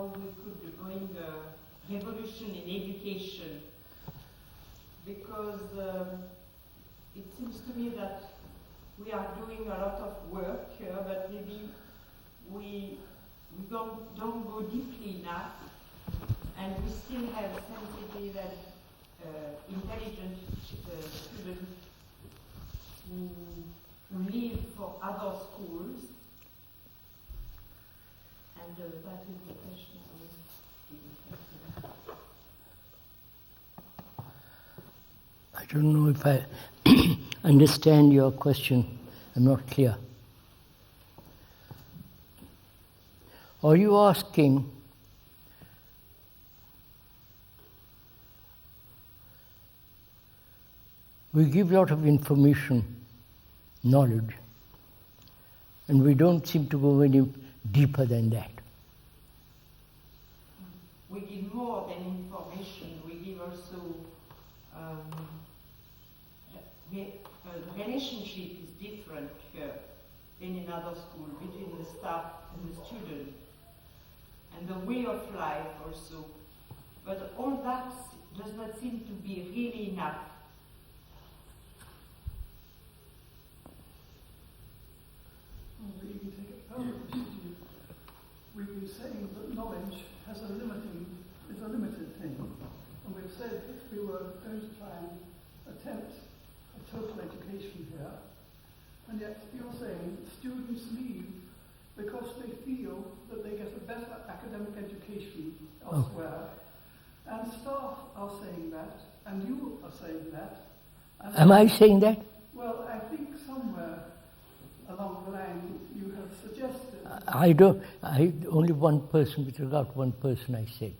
how we could bring a revolution in education, because it seems to me that we are doing a lot of work here, but maybe we don't go deeply enough, and we still have sensitive and intelligent students who live for other schools, and that is the question I was asking. I don't know if I understand your question. I'm not clear. Are you asking we give a lot of information, knowledge, and we don't seem to go any deeper than that. We give more than information, we give also the relationship is different here than in other schools between the staff and the student, and the way of life also. But all that does not seem to be really enough. We can take it further. We've been saying that knowledge is a limited thing. And we've said if we were going to try and attempt a total education here, and yet you're saying students leave because they feel that they get a better academic education elsewhere, and staff are saying that, and you are saying that. Am I saying that? Well, I think somewhere along the line you have suggested. Only one person, with regard to one person I said.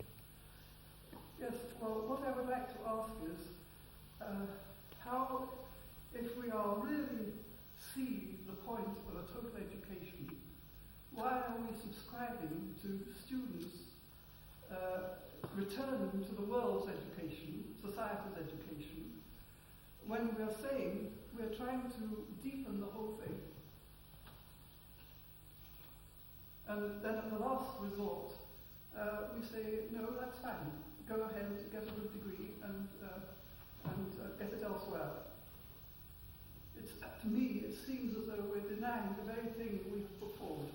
Yes, well, what I would like to ask is, how, if we are really see the point of a total education, why are we subscribing to students returning to the world's education, society's education, when we're saying we're trying to deepen the whole thing? And then at the last resort, we say, no, that's fine. Go ahead, get a good degree, and get it elsewhere. To me, it seems as though we're denying the very thing we've put forward.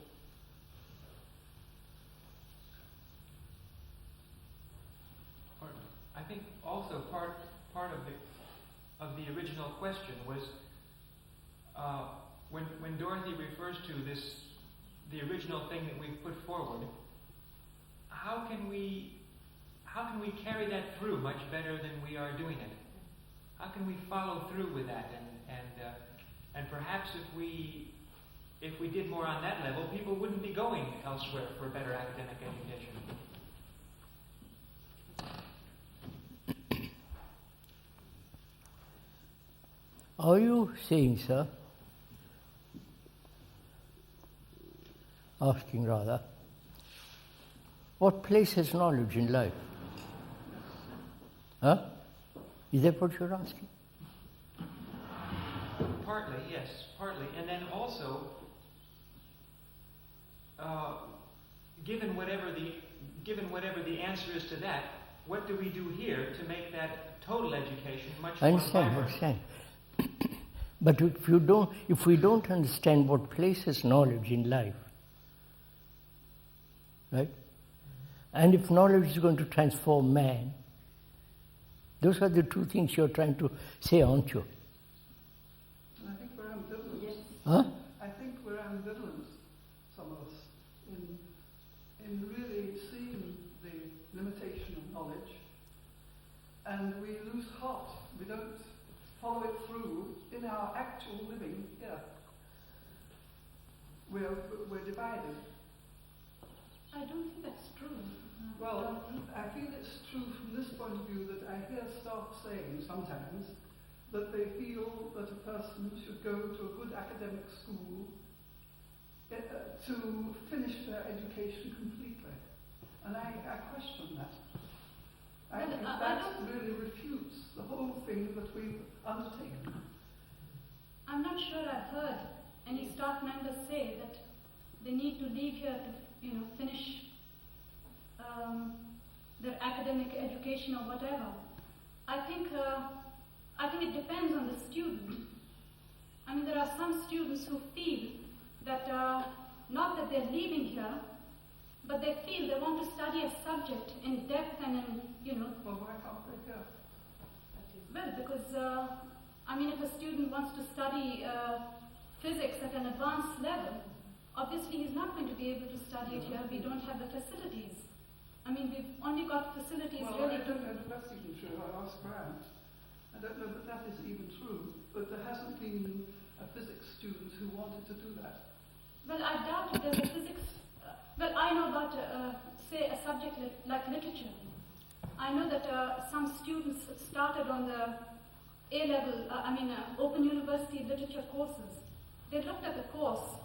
I think also part of the original question was when Dorothy refers to this. The original thing that we've put forward, how can we carry that through much better than we are doing it? How can we follow through with that? And perhaps if we did more on that level, people wouldn't be going elsewhere for better academic education. Are you saying, sir, asking rather, what place has knowledge in life? Huh? Is that what you're asking? Partly, yes, partly. And then also, given whatever the answer is to that, what do we do here to make that total education much more vibrant? I understand. But if we don't understand what place has knowledge in life, right? And if knowledge is going to transform man, those are the two things you're trying to say, aren't you? I think we're ambivalent. Yes. Huh? I think we're ambivalent, some of us, in really seeing the limitation of knowledge, and we lose heart. We don't follow it through in our actual living here. We're divided. I don't think that's true. Well, I feel it's true from this point of view that I hear staff saying sometimes that they feel that a person should go to a good academic school to finish their education completely. And I question that. I think that really refutes the whole thing that we've undertaken. I'm not sure I've heard any staff members say that they need to leave here to, finish their academic education or whatever. I think it depends on the student. I mean, there are some students who feel that not that they're leaving here, but they feel they want to study a subject in depth and in, Well, why can't they go? well, because, if a student wants to study physics at an advanced level, obviously he's not going to be able to study it here. We don't have the facilities. I mean, we've only got facilities Well, really I don't know if that's even true. I asked Grant. I don't know that that is even true, but there hasn't been a physics student who wanted to do that. Well, I doubt if there's a physics. I know about, say, a subject like literature. I know that some students started on the A-level, Open University literature courses. They looked at the course,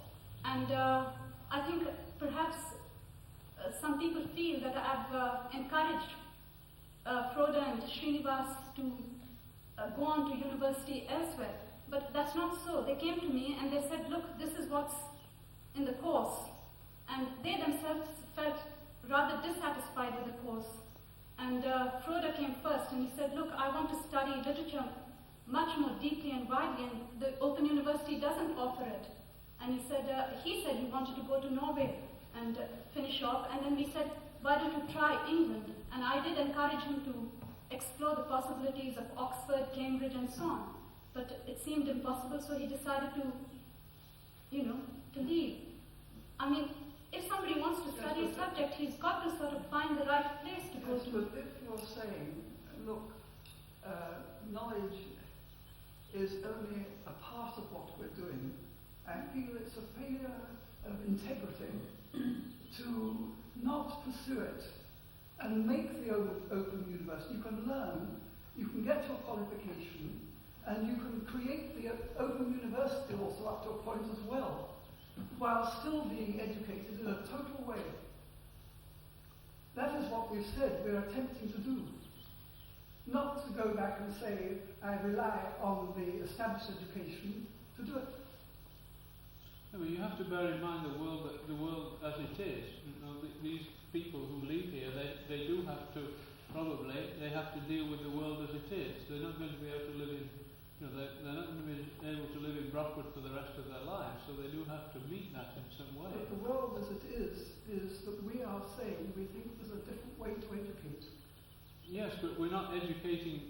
and I think perhaps some people feel that I've encouraged Froda and Srinivas to go on to university elsewhere. But that's not so. They came to me and they said, look, this is what's in the course. And they themselves felt rather dissatisfied with the course. And Froda came first and he said, look, I want to study literature much more deeply and widely, and the Open University doesn't offer it. And he said he wanted to go to Norway and finish off. And then we said, why don't you try England? And I did encourage him to explore the possibilities of Oxford, Cambridge, and so on. But it seemed impossible, so he decided to leave. I mean, if somebody wants to study a subject, he's got to sort of find the right place to go to. But if you're saying, look, knowledge is only a part of what we're doing, I feel it's a failure of integrity to not pursue it and make the open university. You can learn, you can get your qualification, and you can create the open university also up to a point as well, while still being educated in a total way. That is what we've said we're attempting to do. Not to go back and say, I rely on the established education to do it. No, you have to bear in mind the world as it is. These people who live here, they do have to, they have to deal with the world as it is. They're not going to be able to live in, they're not going to be able to live in Brockwood for the rest of their lives, so they do have to meet that in some way. But the world as it is that we are saying we think there's a different way to educate. Yes, but we're not educating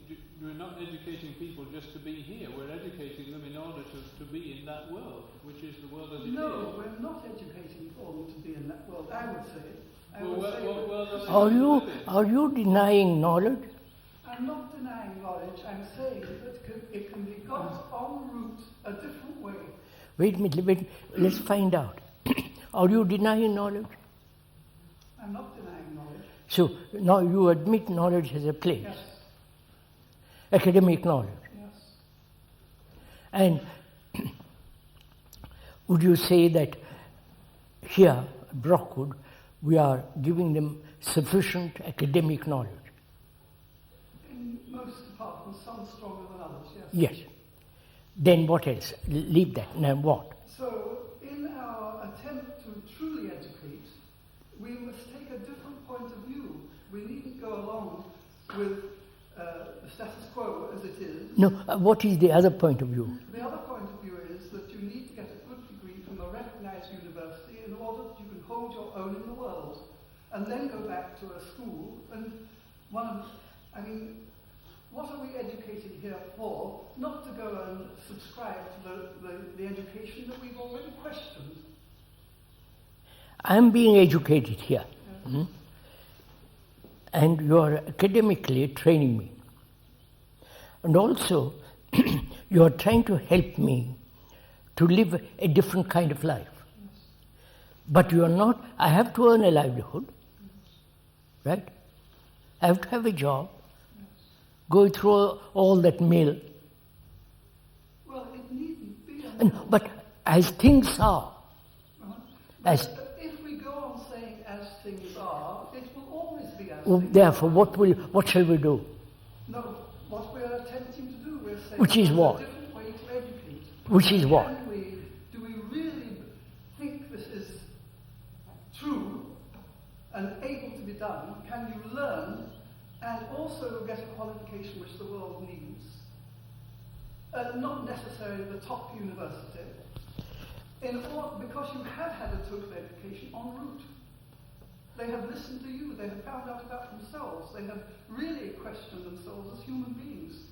people just to be here. We're educating them in order to be in that world, which is the world as it is. No, we're not educating for them to be in that world, I would say. Are you denying knowledge? I'm not denying knowledge. I'm saying that it can be got en route a different way. Wait a minute, let's find out. Are you denying knowledge? I'm not denying knowledge. So now you admit knowledge has a place. Yes. Academic knowledge. Yes. And would you say that here at Brockwood we are giving them sufficient academic knowledge? In most departments, some stronger than others, Yes. Then what else? Leave that. Now what? So, in our attempt to truly educate, we must take a different point of view. We needn't go along with the status quo as it is. No, what is the other point of view? The other point of view is that you need to get a good degree from a recognized university in order that you can hold your own in the world, and then go back to a school. And what are we educating here for? Not to go and subscribe to the education that we've already questioned. I'm being educated here. And you are academically training me. And also, you are trying to help me to live a different kind of life. But you are not, I have to earn a livelihood, right? I have to have a job, go through all that mill. Well, it needn't be But as things are, as if we go on saying as things are, it will always be as well, things therefore, are. what shall we do? No, what we are attempting to do, we're saying Which is there's what? a different way to educate. Which is what? Do we really think this is true, and able to be done can you learn and also get a qualification which the world needs. Not necessarily the top university, because you have had a total education en route. They have listened to you, they have found out about themselves, they have really questioned themselves as human beings.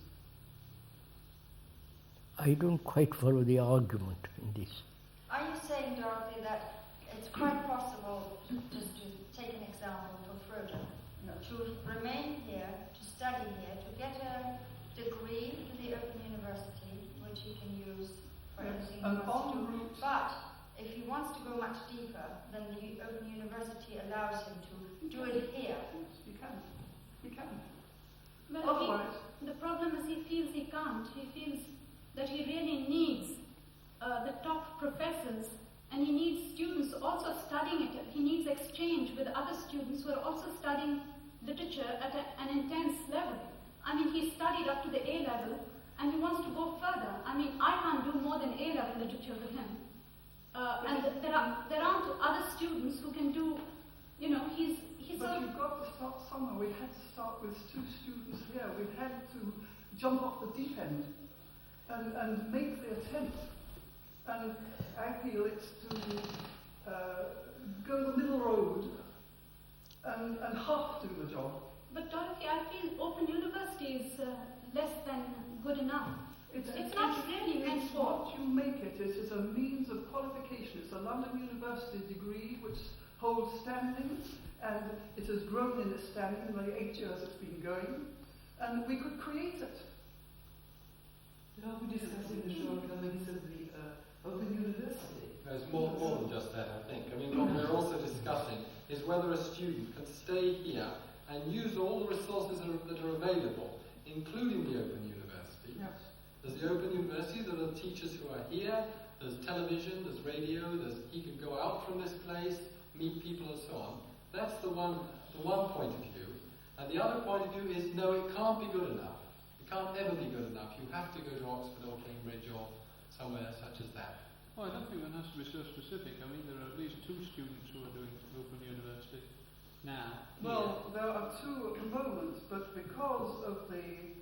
I don't quite follow the argument in this. Are you saying, Dorothy, that it's quite possible, just to take an example for Frodo, to remain here, to study here, to get a degree to the Open University, which he can use for anything he wants to do. But if he wants to go much deeper, then the Open University allows him to do it here. Yes, he can. He can. Well, Otherwise, the problem is he feels he can't. He feels that he really needs the top professors, and he needs students also studying it. He needs exchange with other students who are also studying literature at an intense level. I mean, he studied up to the A level, and he wants to go further. I mean, I can't do more than A level literature with him. And there aren't other students who can do, you know, he's but you've got to start somewhere. We had to start with 2 students here. We had to jump off the deep end and make the attempt. And I feel it's to go the middle road and half do the job. But Dorothy, I feel Open University is less than good enough. It's not really meant It's for. what you make it. It is a means of qualification. It's a London University degree which holds standing, and it has grown in its standing in the 8 years it's been going, and we could create it. Are we discussing the shortcomings of the Open University? There's more than just that, I think. I mean, what we're also discussing is whether a student can stay here and use all the resources that are available, including the Open University. Yes. There's the Open University, there are teachers who are here, there's television, there's radio, he can go out from this place, meet people and so on. That's the one point of view. And the other point of view is, no, it can't be good enough. It can't ever be good enough. You have to go to Oxford or Cambridge or somewhere such as that. Well, I don't think one has to be so specific. I mean, there are at least 2 students who are doing Open University now. Well, there are 2 at the moment, but because of the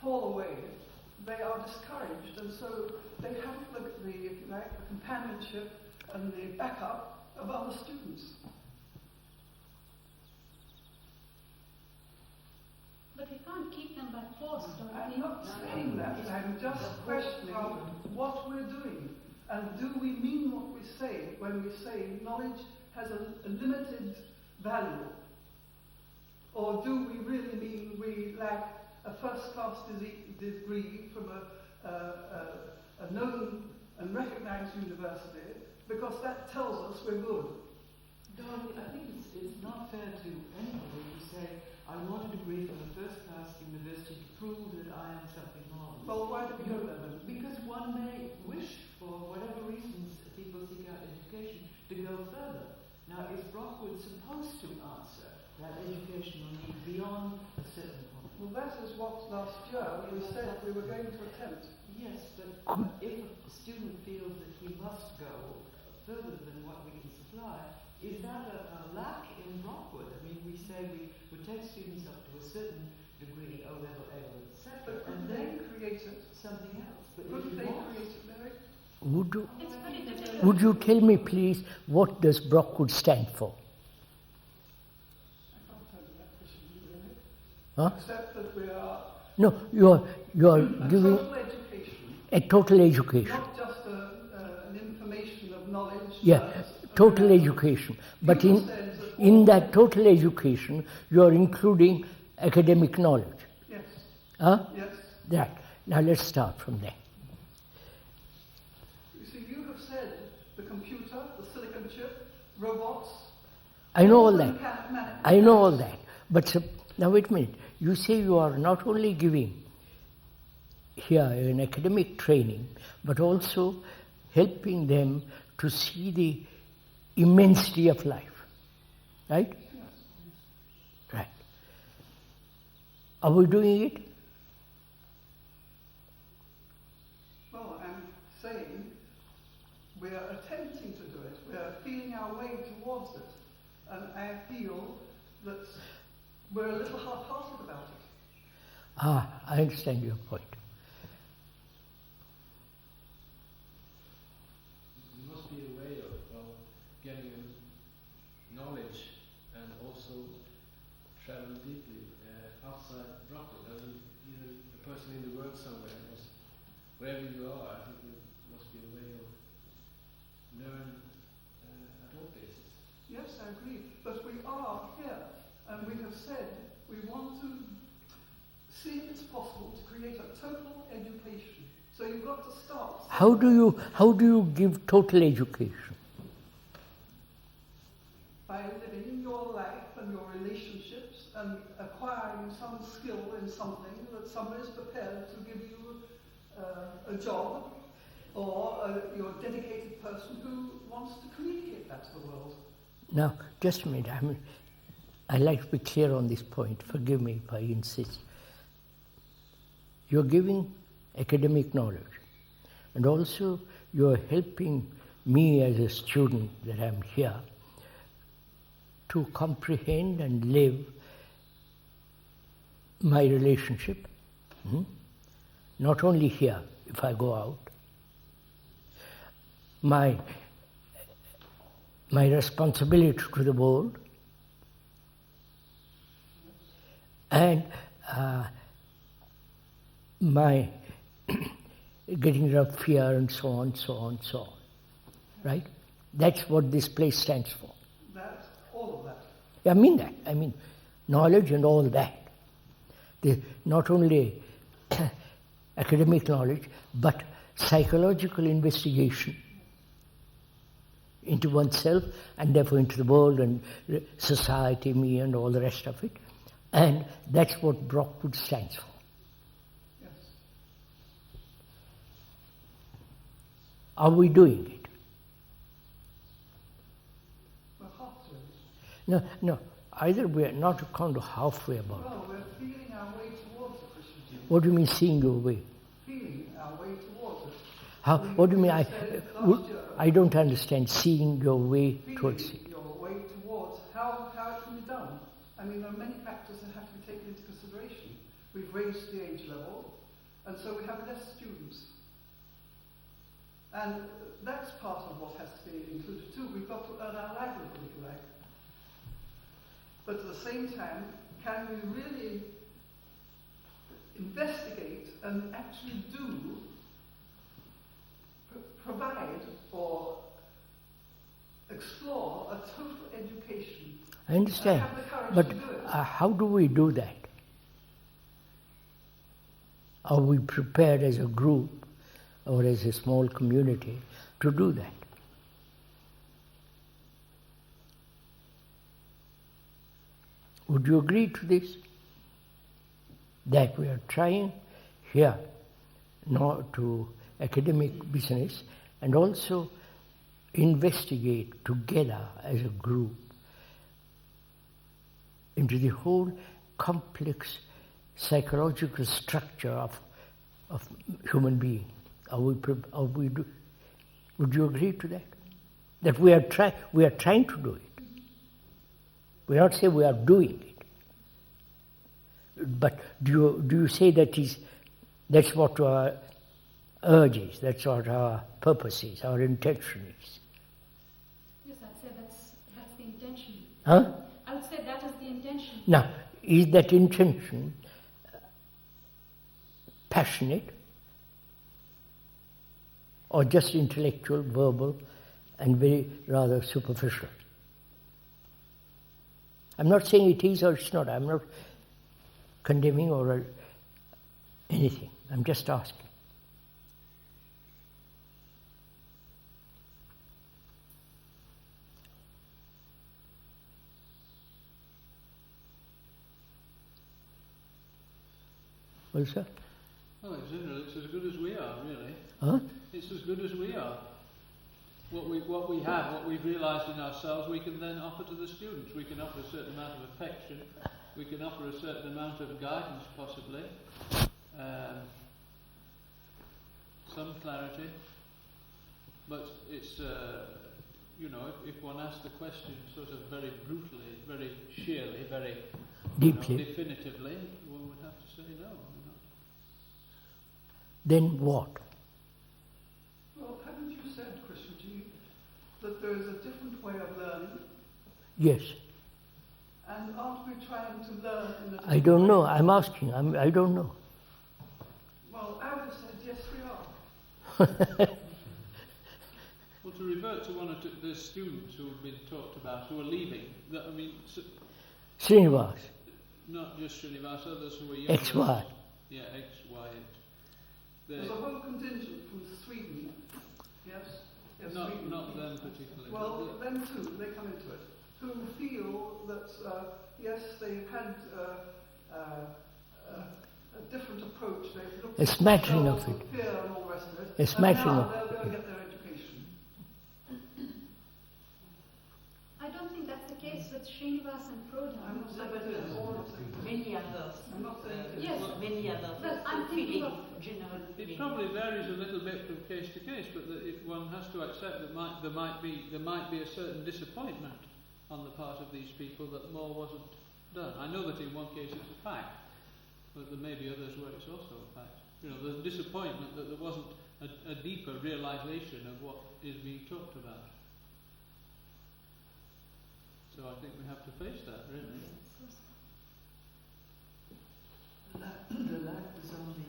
fall away, they are discouraged, and so they haven't looked at the companionship and the backup of other students. But we can't keep them by force, Dorothy. I'm not saying that. I'm just questioning what we're doing. And do we mean what we say when we say knowledge has a limited value? Or do we really mean we lack a first-class degree from a known and recognized university because that tells us we're good? Dorothy, I think it's not fair to anybody to say, I want a degree from a first-class university to prove that I am something more. Well, why do we go there then? Because one may wish, for whatever reasons people seek out education, to go further. Now, is Brockwood supposed to answer that educational need beyond a certain point? Well, that is what last year we said we were going to attempt. Yes, but if a student feels that he must go further than what we can supply, is that a lack in Brockwood? I mean, we say we take students up to a certain degree, O level, A level, etc., and They then created something else. But Couldn't if they you want, create it, Mary? It's very difficult. Would you tell me, please, what does Brockwood stand for? I can't tell you that question, really. Huh? Except that we are No, you are a giving total education, a total education. not just an information of knowledge. Yeah, total education. But in that total education, you are including academic knowledge. Yes, Huh? yes. That. Now let's start from there. You see, you have said the computer, the silicon chip, robots. I know all the that. mechanics. I know all that. But now wait a minute. You say you are not only giving here an academic training, but also helping them to see the immensity of life. Right? Yes. Right. Are we doing it? Well, I'm saying we are attempting to do it. We are feeling our way towards it. And I feel that we're a little half-hearted about it. I understand your point. There must be a way of getting knowledge and also travel deeply outside Brockwood. I mean, either a person in the world somewhere, wherever you are, I think there must be a way of learn at all places. Yes, I agree. But we are here, and we have said we want to see if it's possible to create a total education. So you've got to start. How do you give total education? By living your life and your relationships and acquiring some skill in something that someone is prepared to give you a job, or you're a dedicated person who wants to communicate that to the world. Now, just a minute. I like to be clear on this point. Forgive me if I insist. You're giving academic knowledge, and also you're helping me as a student that I'm here to comprehend and live my relationship, not only here, if I go out, my responsibility to the world, and my getting rid of fear and so on, so on, so on. Right? That's what this place stands for. That's all of that. I mean that. I mean knowledge and all that. Not only academic knowledge, but psychological investigation into oneself and therefore into the world and society, me and all the rest of it. And that's what Brockwood stands for. Yes. Are we doing it? We're half doing it. No. Either we are not kind of halfway about it. Well, we're feeling our way towards the Christian teaching. What do you mean seeing your way? Feeling our way towards it. What do you mean? I don't understand seeing your way towards it. Feeling your way towards how it can be done. I mean, there are many factors that have to be taken into consideration. We've raised the age level, and so we have less students. And that's part of what has to be included too. We've got to earn our livelihood, if you like. But at the same time, can we really investigate and actually provide or explore a total education? I understand. Have the courage But to do it. how do we do that? Are we prepared as a group or as a small community to do that? Would you agree to this? That we are trying here not to academic business and also investigate together as a group into the whole complex psychological structure of human being. Would you agree to that? That we are trying to do it. We are not saying we are doing it. But do you say that's what our urge is, that's what our purpose is, our intention is? Yes, I'd say that's the intention. Huh? I would say that is the intention. Now, is that intention passionate or just intellectual, verbal, and very rather superficial? I'm not saying it is or it's not. I'm not condemning or anything. I'm just asking. Well, sir? Well, it's as good as we are, really. Huh? It's as good as we are. What we have, what we've realised in ourselves, we can then offer to the students. We can offer a certain amount of affection. We can offer a certain amount of guidance, possibly. Some clarity. But it's you know, if one asks the question sort of very brutally, very sheerly, very Deeply. Definitively, one would have to say no. Then what? Well, haven't you said, Krishnamurti, that there is a different way of learning? Yes. And aren't we trying to learn in a different I don't way? know. I'm asking. I don't know. Well, I would have said yes, we are. Well, to revert to one of the students who have been talked about, who are leaving, Srinivas. not just Srinivas, others who are younger. XY. Yeah, X, Y. There's a whole contingent from Sweden, yes? Yes, Sweden. Not them particularly. Well, them too, they come into it, who feel that, yes, they've had a different approach. They've looked A smattering of themselves it. with fear and all the rest of it. A smattering and of now it. they'll go and get their education. I don't think that's the case with Srinivas and Prodhan. I'm not saying it is. Many others. I'm not saying it is. Yes. Many others. But I'm thinking of general It feeling. probably varies a little bit from case to case, but one has to accept that there might be a certain disappointment on the part of these people that more wasn't done. I know that in one case it's a fact, but there may be others where it's also a fact. You know, the disappointment that there wasn't a deeper realization of what is being talked about. So I think we have to face that, really. The lack was on the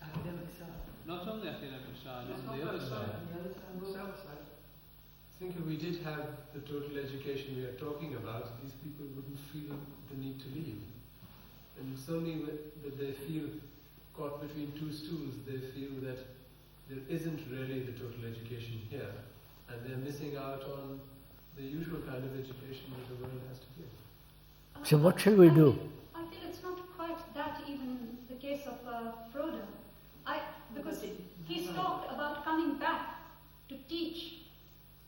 academic side. Not on the academic side, It's on not the other that side. On the other side, On the south side. I think if we did have the total education we are talking about, these people wouldn't feel the need to leave. And it's only that they feel caught between two stools, they feel that there isn't really the total education here, and they're missing out on the usual kind of education that the world has to give. So what shall we do? I feel it's not quite that even in the case of Frodo. Because he's talked about coming back to teach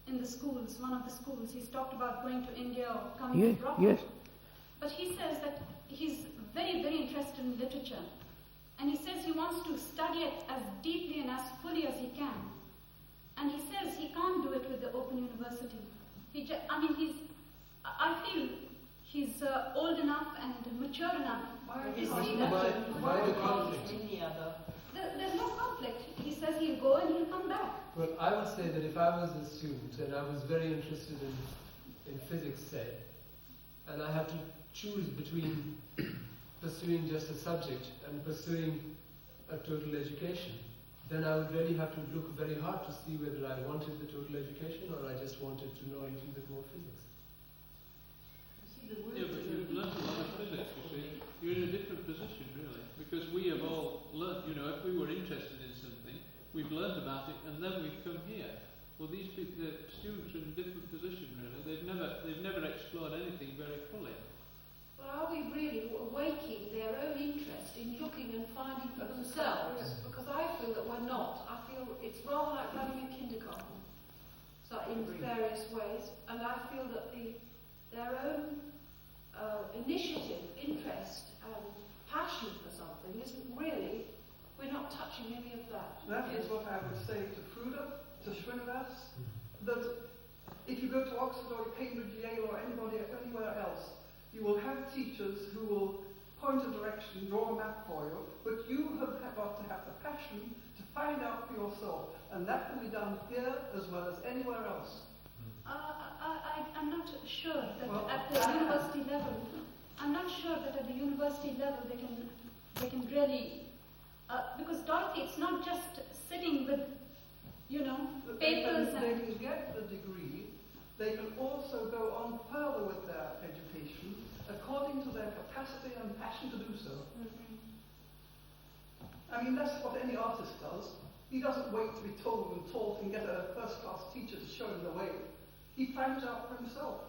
in the schools, one of the schools. He's talked about going to India or coming to Brockwood. Yes. But he says that he's very, very interested in literature. And he says he wants to study it as deeply and as fully as he can. And he says he can't do it with the Open University. I feel he's old enough and mature enough to see that. Why the conflict? There's no conflict. He says he'll go and he'll come back. Well, I would say that if I was a student and I was very interested in physics, say, and I had to choose between pursuing just a subject and pursuing a total education, then I would really have to look very hard to see whether I wanted the total education or I just wanted to know a little bit more physics. Yeah, but you've learnt a lot of physics, you see. You're in a different position, really. Because we have all learnt, you know, if we were interested in something, we've learnt about it and then we've come here. Well, these people, the students are in a different position, really. They've never explored anything very fully. But are we really awaking their own interest in looking and finding for themselves? Because I feel that we're not. I feel it's rather like running a kindergarten, so in various ways. And I feel that their own initiative, interest, and passion for something isn't really. We're not touching any of that. That is what I would say to Fruda, to Srinivas, that if you go to Oxford or Cambridge, Yale or anywhere else, you will have teachers who will point a direction, draw a map for you, but you have got to have the passion to find out for yourself, and that can be done here as well as anywhere else. I'm not sure that at the university level, they can really, because Dorothy, it's not just sitting with, papers They can get the degree, they can also go on further with their education according to their capacity and passion to do so. I mean, that's what any artist does. He doesn't wait to be told and taught and get a first-class teacher to show him the way. He finds out for himself.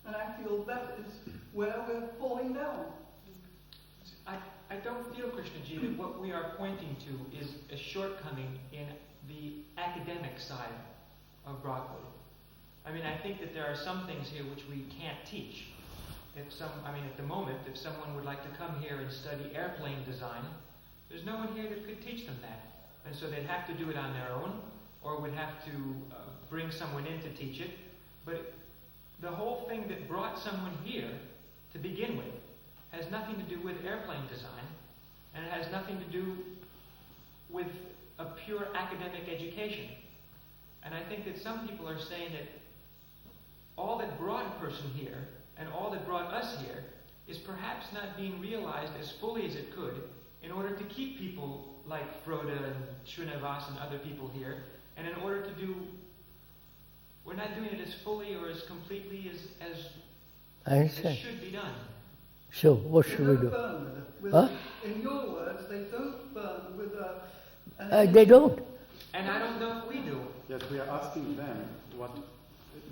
And I feel that is where we're falling down. I don't feel, Krishnaji, that what we are pointing to is a shortcoming in the academic side of Brockwood. I mean, I think that there are some things here which we can't teach. At the moment, if someone would like to come here and study airplane design, there's no one here that could teach them that. And so they'd have to do it on their own, or would have to bring someone in to teach it. But the whole thing that brought someone here to begin with has nothing to do with airplane design, and it has nothing to do with a pure academic education. And I think that some people are saying that all that brought a person here and all that brought us here is perhaps not being realized as fully as it could in order to keep people like Frode and Srinivas and other people here, and in order to do, we're not doing it as fully or as completely as should be done. So, what should we do? In your words, they don't burn with They don't. And I don't know if we do. Yes, we are asking them what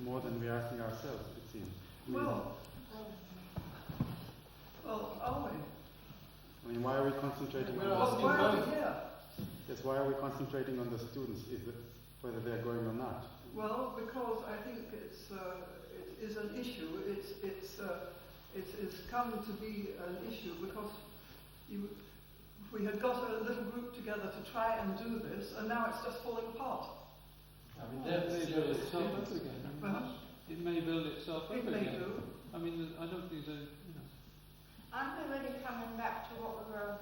more than we are asking ourselves, it seems. Well, are we? I mean, why are we concentrating on the Why are we students? here? Yes, why are we concentrating on the students? Is it whether they are going or not? Well, because I think it is an issue. It has come to be an issue because we had got a little group together to try and do this, and now it's just falling apart. I mean, It may build itself up serious. again. It may build itself up It may again. do. I mean, I don't think there's I'm really coming back to what we were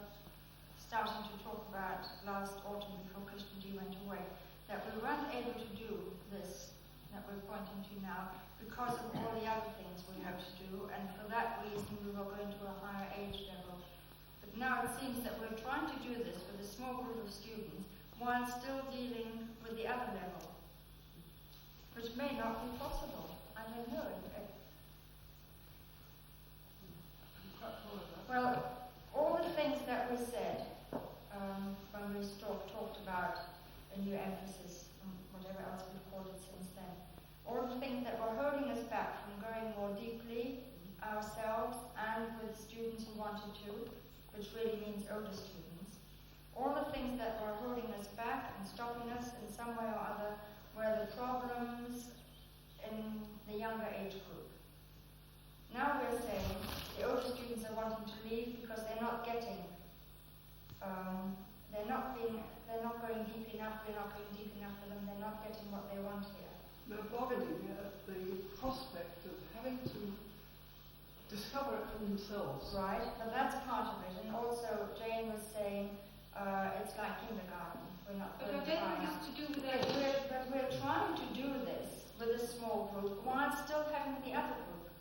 starting to talk about last autumn before Krishnamurti went away, that we weren't able to do this that we're pointing to now because of all the other things we have to do, and for that reason we were going to a higher age level. But now it seems that we're trying to do this with a small group of students while still dealing with the other level, which may not be possible. I don't know. Well, all the things that we said when we talked about a new emphasis, and whatever else we've called it since then, all the things that were holding us back from going more deeply ourselves and with students who wanted to, which really means older students, all the things that were holding us back and stopping us in some way or other were the problems in the younger age group. Now we're saying the older students are wanting to leave because they're not getting, they're not going deep enough, we're not going deep enough for them, they're not getting what they want here. They're boggling at the prospect of having to discover it for themselves. Right, but that's part of it. And also Jane was saying it's like kindergarten. We're not But I going don't far think enough. it's to do with But age. we're trying to do this with a small group while still having the other group.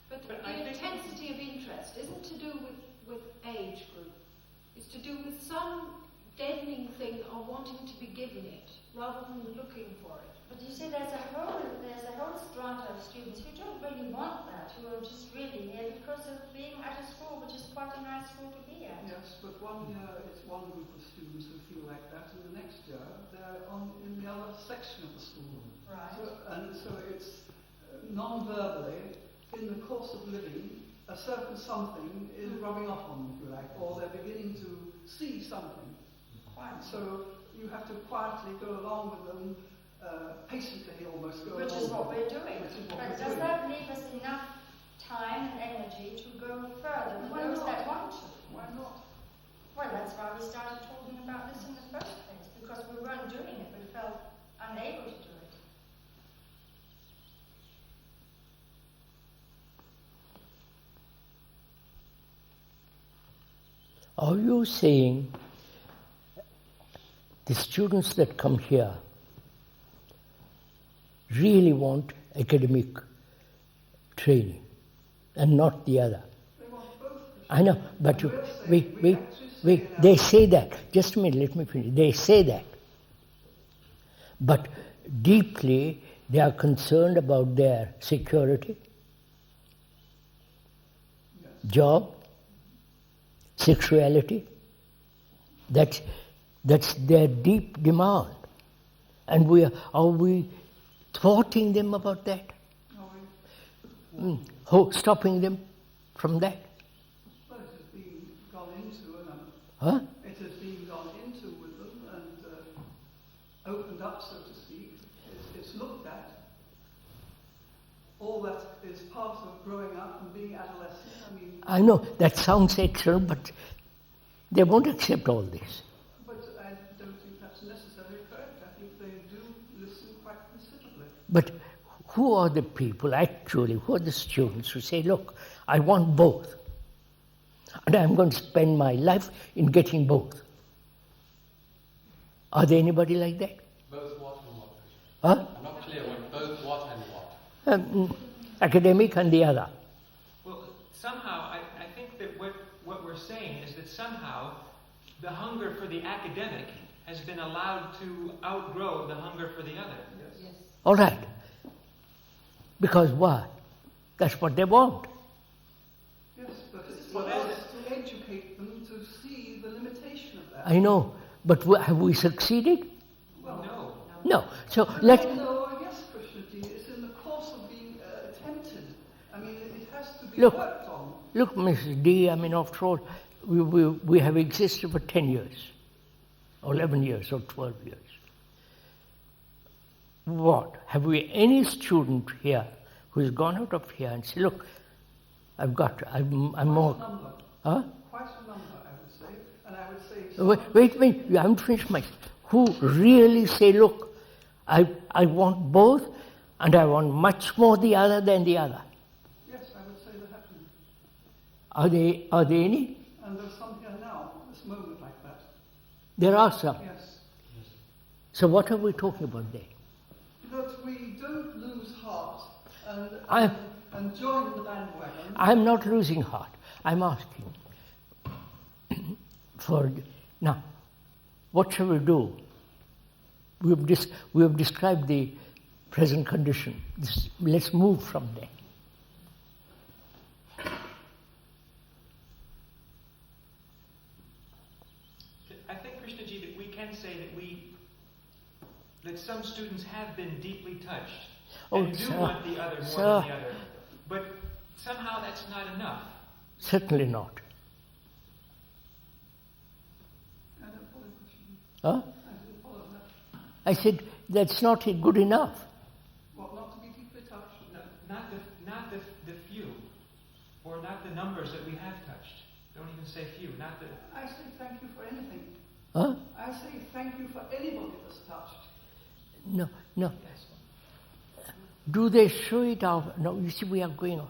But But the I think- intensity of interest isn't to do with age group. It's to do with some deadening thing of wanting to be given it rather than looking for it. But you see, there's a whole strata of students who don't really want that, who are just really here because of being at a school which is quite a nice school to be at. Yes, but one year it's one group of students who feel like that, and the next year they're in the other section of the school. Right. So it's non-verbally, in the course of living, a certain something is rubbing off on them, if you like, or they're beginning to see something. Quite. So you have to quietly go along with them, patiently almost go Which along. is what we're doing. Which is what But we're does doing. that leave us enough time and energy to go further with Why those not? that want to? Why not? Well, that's why we started talking about this in the first place, because we weren't doing it. We felt unable to do it. Are you saying the students that come here really want academic training and not the other? They want both. I know, but they say that. Just a minute, let me finish. They say that. But deeply, they are concerned about their security, job, sexuality. That's their deep demand. And are we thwarting them about that? Stopping them from that? Well, it has been gone into, Huh? it has been gone into with them and opened up, so to speak. It's looked at. All that is part of growing up and being adolescent. I know, that sounds excellent, but they won't accept all this. But I don't think that's necessarily correct. I think they do listen quite considerably. But who are the people actually, who are the students who say, look, I want both, and I'm going to spend my life in getting both? Are there anybody like that? Both what and what? Huh? I'm not clear what both what and what. Academic and the other. Well, somehow, I think that what we're saying is that somehow the hunger for the academic has been allowed to outgrow the hunger for the other. Yes. All right. Because why? That's what they want. Yes, but it's for us to educate them to see the limitation of that. I know, but have we succeeded? Well, No. No. So let's... No, yes, Krishnamurti, it's in the course of being attempted. I mean, it has to be Look. worked on. Look, Mrs. D, I mean, after all, we have existed for 10 years, or 11 years, or 12 years. What? Have we any student here who's gone out of here and said, look, I'm more... Quite a number. Huh? Quite a number, I would say. And I would say... Wait, you haven't finished my... Who really say, look, I want both, and I want much more the other than the other. Yes, I would say that happened. Are there any? And there's some here now, this moment like that. There are some. Yes. So what are we talking about there? That we don't lose heart I'm- and join the bandwagon. I'm not losing heart. I'm asking for... Now, what shall we do? We have described the present condition. Let's move from there. I think, Krishnaji, that we can say that some students have been deeply touched and do want the other more than the other. But somehow that's not enough. Certainly not. I don't follow the question. Huh? I didn't follow that. I said, that's not good enough. What, not to be deeply touched? No, not the few, or not the numbers that we have touched. Don't even say few, not the... I say thank you for anything. Huh? I say thank you for anybody that's touched. No. Do they show it out? No, you see, we are going on.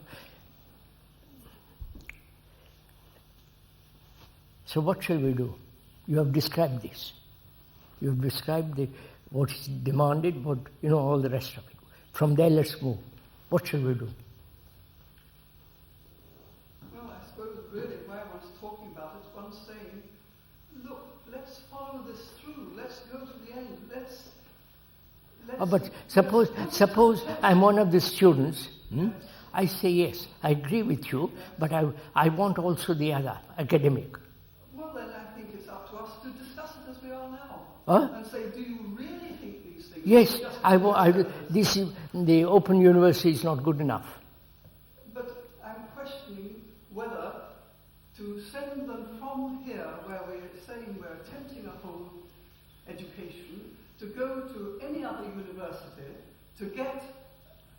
So what shall we do? You have described this. You have described what is demanded, all the rest of it. From there, let's move. What shall we do? Well, I suppose really where one's talking about it, one's saying, look, let's follow this through. Let's go to the end. But suppose I'm one of the students. I say, yes, I agree with you, but I want also the other, academic. Well, then I think it's up to us to discuss it as we are now. Huh? And say, do you really think these things? Yes, the Open University is not good enough. But I'm questioning whether to send them from here, where we're saying we're attempting a whole education, to go to any other university to get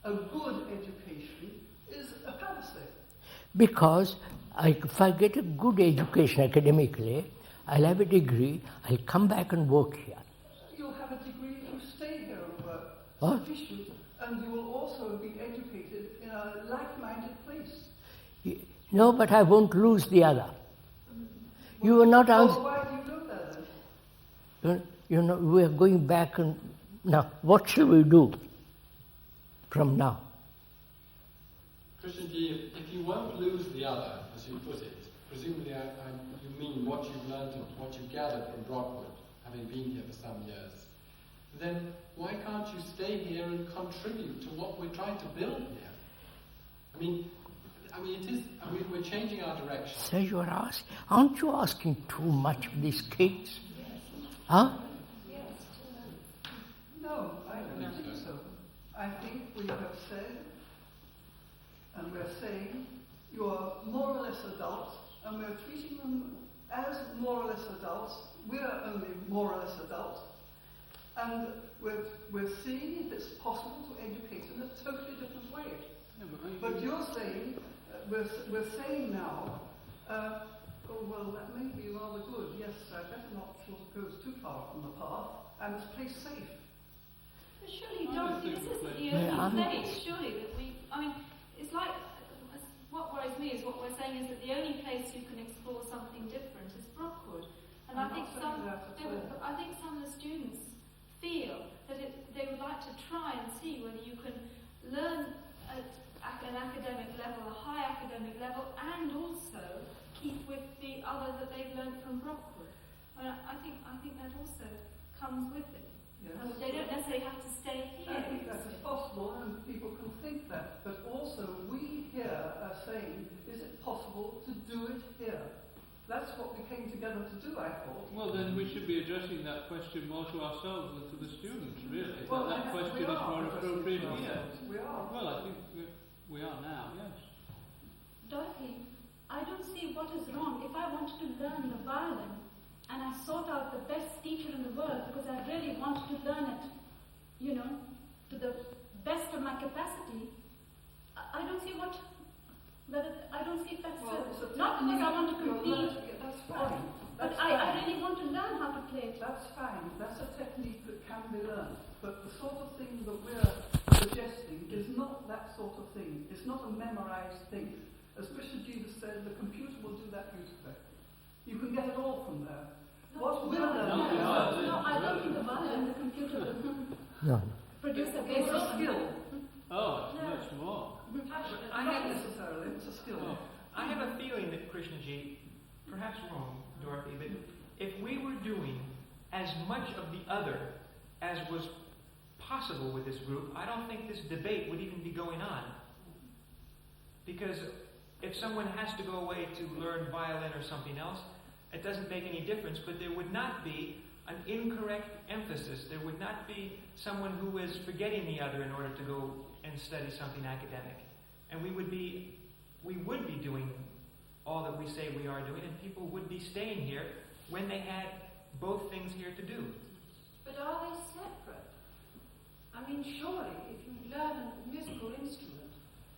a good education is a fallacy. Because if I get a good education academically, I'll have a degree, I'll come back and work here. You'll have a degree if you stay here and work sufficient, and you will also be educated in a like-minded place. No, but I won't lose the other. You were not answering. Why do you go there then? We are going back and... Now, what shall we do from now? Krishnamurti, if you won't lose the other, as you put it, presumably you mean what you've learned and what you've gathered from Brockwood, having been here for some years, then why can't you stay here and contribute to what we're trying to build here? I mean, we're changing our direction. So aren't you asking too much of these kids? Huh? No, I don't think so. I think we have said, and we're saying, you're more or less adults, and we're treating them as more or less adults. We're only more or less adults. And we're seeing if it's possible to educate in a totally different way. But you're saying, we're saying now, oh well, that may be rather good. Yes, I better not sort of go too far from the path. and this place safe. But surely, Dorothy, this isn't the only place, surely, that it's like, what worries me is what we're saying is that the only place you can explore something different is Brockwood. And I think some of the students feel that they would like to try and see whether you can learn at an academic level, a high academic level, and also keep with the other that they've learned from Brockwood. I think that also comes with it. Yes. They don't necessarily have to stay here. I think that is possible, and people can think that. But also, we here are saying, is it possible to do it here? That's what we came together to do, I thought. Well, then we should be addressing that question more to ourselves than to the students, really. Well, that question is more appropriate here. We are. Well, I think we are now, yes. Dorothy, I don't see what is wrong. If I wanted to learn the violin, and I sought out the best teacher in the world because I really wanted to learn it, to the best of my capacity, I don't see I don't see if that's not because I want to compete. That's fine. But I really want to learn how to play it. That's fine. That's a technique that can be learned. But the sort of thing that we're suggesting is not that sort of thing. It's not a memorized thing. As Bishop Jesus said, the computer will do that beautifully. You can get it all from there. What we're learning I don't think the violin and the computer will produce a is a skill. Oh, it's much more. Not necessarily, it's a skill. Oh, I have a feeling that Krishnaji, perhaps wrong, Dorothy, that if we were doing as much of the other as was possible with this group, I don't think this debate would even be going on. Because if someone has to go away to learn violin or something else, it doesn't make any difference, but there would not be an incorrect emphasis. There would not be someone who is forgetting the other in order to go and study something academic. And we would be doing all that we say we are doing, and people would be staying here when they had both things here to do. But are they separate? Surely, if you learn a musical instrument,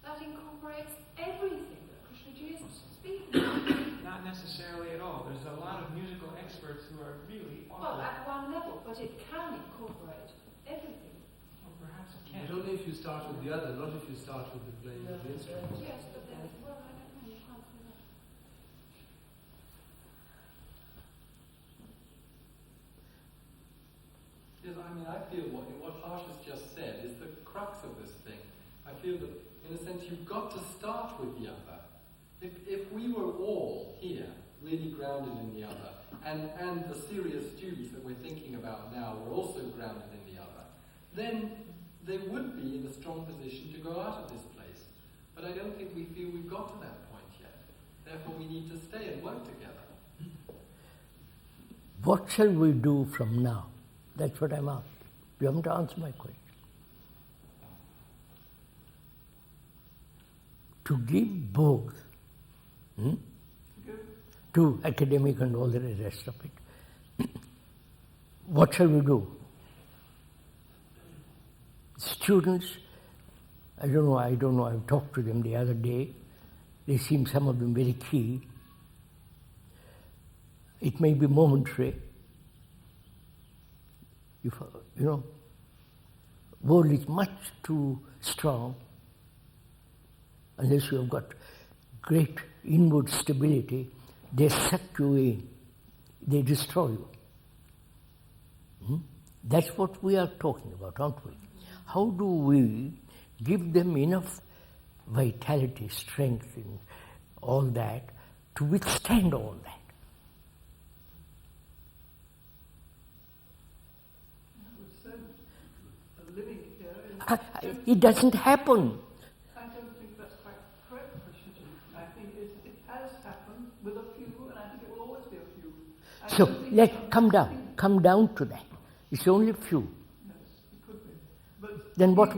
that incorporates everything that Krishnaji is speaking of. Not necessarily at all. There's a lot of musical experts who are really awful. Well, at one level, but it can incorporate everything. Well, perhaps it can. But only if you start with the other, not if you start with the playing of the instrument. Yes, but then, well, I don't know, you can't say that. Yes, I feel what Harsh has just said is the crux of this thing. I feel that, in a sense, you've got to start with the other. If we were all here, really grounded in the other, and the serious students that we're thinking about now were also grounded in the other, then they would be in a strong position to go out of this place. But I don't think we feel we've got to that point yet. Therefore, we need to stay and work together. What shall we do from now? That's what I'm asking. You haven't answered my question. To give both to academic and all the rest of it, what shall we do? Students, I don't know, I talked to them the other day. They seem, some of them, very keen. It may be momentary. World is much too strong unless you have got great inward stability. They suck you in. They destroy you. That's what we are talking about, aren't we? How do we give them enough vitality, strength, and all that to withstand all that? It doesn't happen. I don't think that's quite correct, Krishnaji. I think it has happened with a few, and I think it will always be a few. So let's come down to that. It's only a few. Yes, it could be. But Then what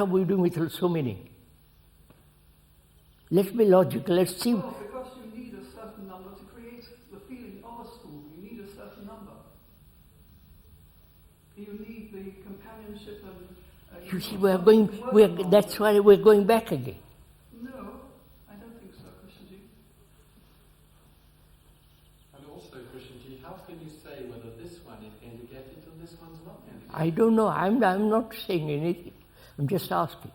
are we doing with so many? Let's be logical. Let's see. well, because you need a certain number to create the feeling of a school. You need a certain number. You need the companionship and. You see, that's why we're going back again. No, I don't think so, Krishnaji. And also, Krishnaji, how can you say whether this one is going to get it and this one's I don't know. I'm not saying anything. I'm just asking.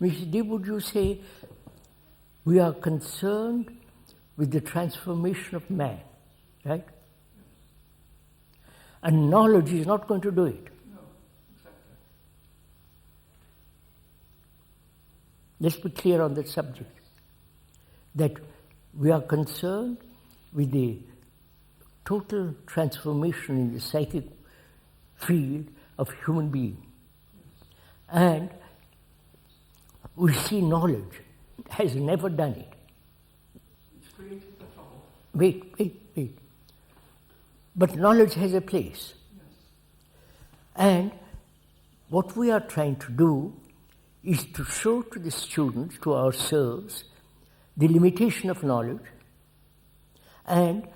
Mr. D, would you say we are concerned with the transformation of man, right? And knowledge is not going to do it. No, exactly. Let's be clear on that subject. That we are concerned with the total transformation in the psychic field of human being. And we see knowledge has never done it. It's created the trouble. Wait. But knowledge has a place. Yes. And what we are trying to do is to show to the students, to ourselves, the limitation of knowledge, and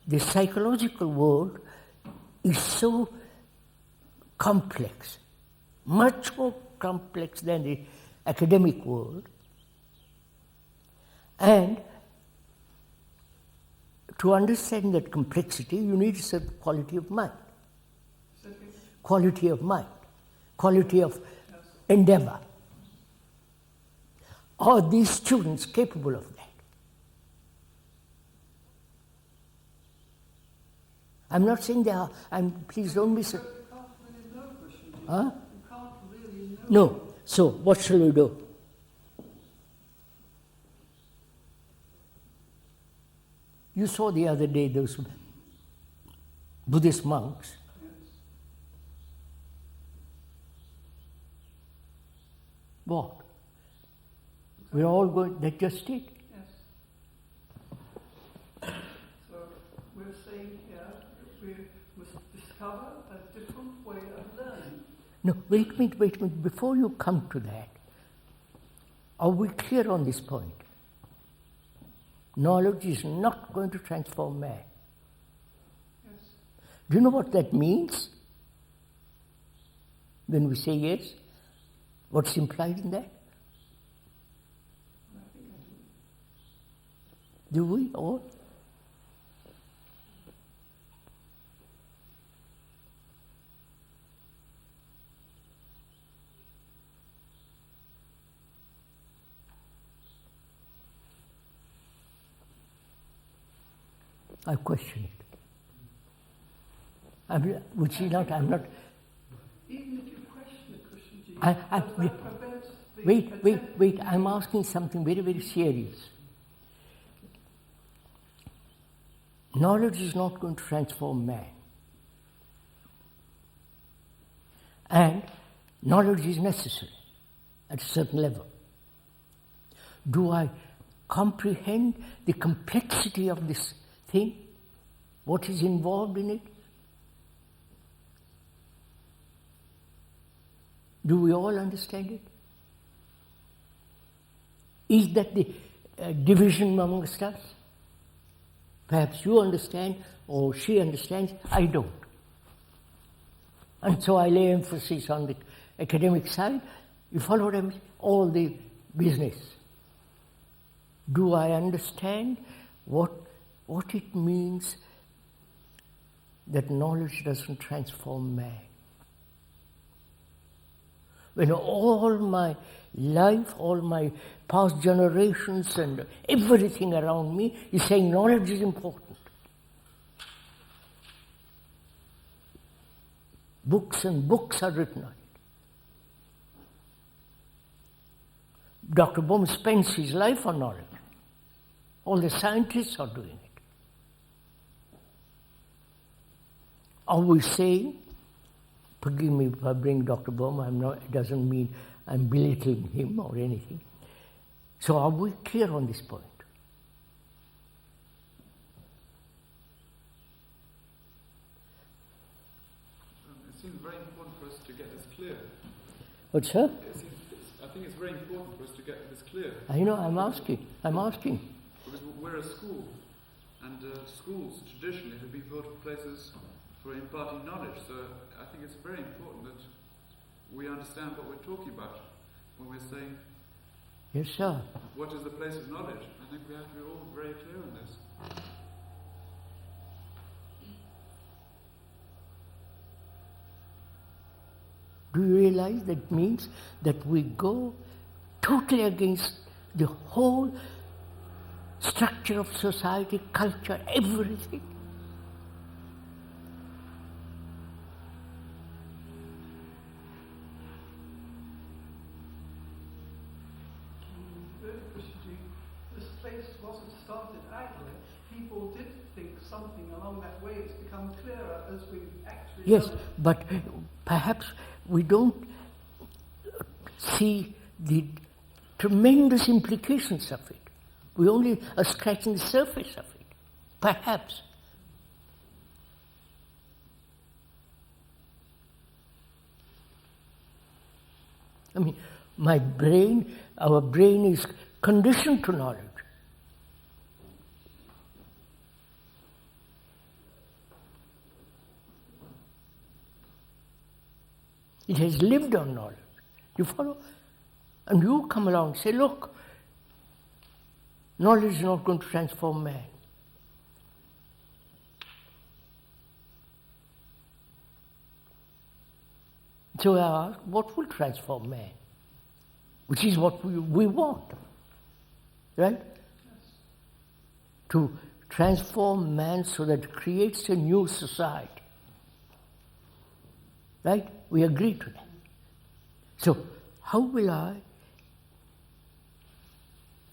the psychological world is so complex, much more complex than the academic world, and to understand that complexity, you need a certain quality of mind. Quality of mind, quality of endeavor. Are these students capable of that? I'm not saying they are. Please don't miss it. You can't really know, Krishnamurti. Huh? You can't really know. No. So, what shall we do? You saw the other day those Buddhist monks. Yes. What? We're all going, that's just it. Yes. So we're saying here that we must discover a different way of learning. No, wait a minute. Before you come to that, are we clear on this point? Knowledge is not going to transform man. Yes. Do you know what that means? When we say yes, what's implied in that? I think I do. Do we all? I question it. I'm not. Even if you question it, Krishnamurti, that prevents the Wait. I'm asking something very, very serious. Knowledge is not going to transform man. And knowledge is necessary at a certain level. Do I comprehend the complexity of this thing? What is involved in it? Do we all understand it? Is that the division amongst us? Perhaps you understand or she understands, I don't. And so I lay emphasis on the academic side. You follow what I mean? All the business. Do I understand what it means that knowledge doesn't transform man? When all my life, all my past generations and everything around me is saying knowledge is important. Books and books are written on it. Dr. Bohm spends his life on knowledge. All the scientists are doing it. Are we saying, forgive me if I bring Dr. Bohm, it doesn't mean I'm belittling him or anything. So are we clear on this point? It seems very important for us to get this clear. What's that? I think it's very important for us to get this clear. I know, I'm asking. Because we're a school, and schools traditionally have been thought of places for imparting knowledge. So I think it's very important that we understand what we're talking about when we're saying, yes, sir. What is the place of knowledge? I think we have to be all very clear on this. Do you realize that means that we go totally against the whole structure of society, culture, everything? This place wasn't started idly. People did think something along that way. It's become clearer as we actually Yes, done it. but perhaps we don't see the tremendous implications of it. We only are scratching the surface of it. Perhaps. I mean, our brain is conditioned to knowledge. It has lived on knowledge. You follow? And you come along and say, look, knowledge is not going to transform man. So I ask, what will transform man? Which is what we want. Right? To transform man so that it creates a new society. Right? We agree to that. So, how will I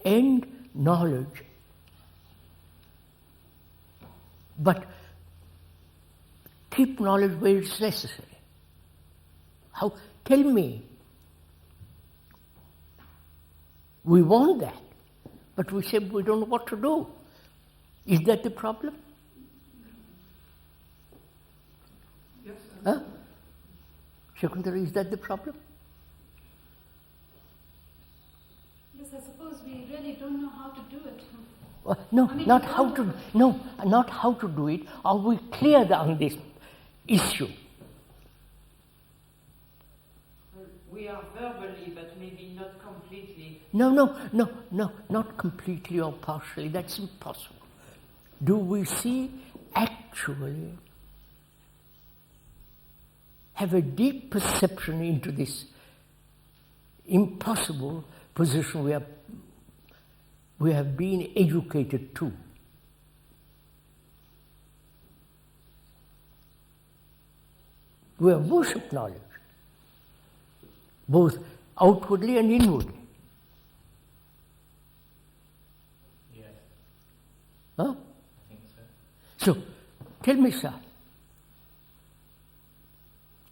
end knowledge but keep knowledge where it's necessary? How? Tell me. We want that, but we say we don't know what to do. Is that the problem? Yes, Huh? Shakuntala, is that the problem? Yes, I suppose we really don't know how to do it. No, I mean, not we how don't to. know. No, not how to do it. Are we clear on this issue? We are verbally, but maybe not completely. No, not completely or partially. That's impossible. Do we see actually have a deep perception into this impossible position we have been educated to? We have worshipped knowledge, both outwardly and inwardly. Yes. Huh? I think so. So, tell me, sir,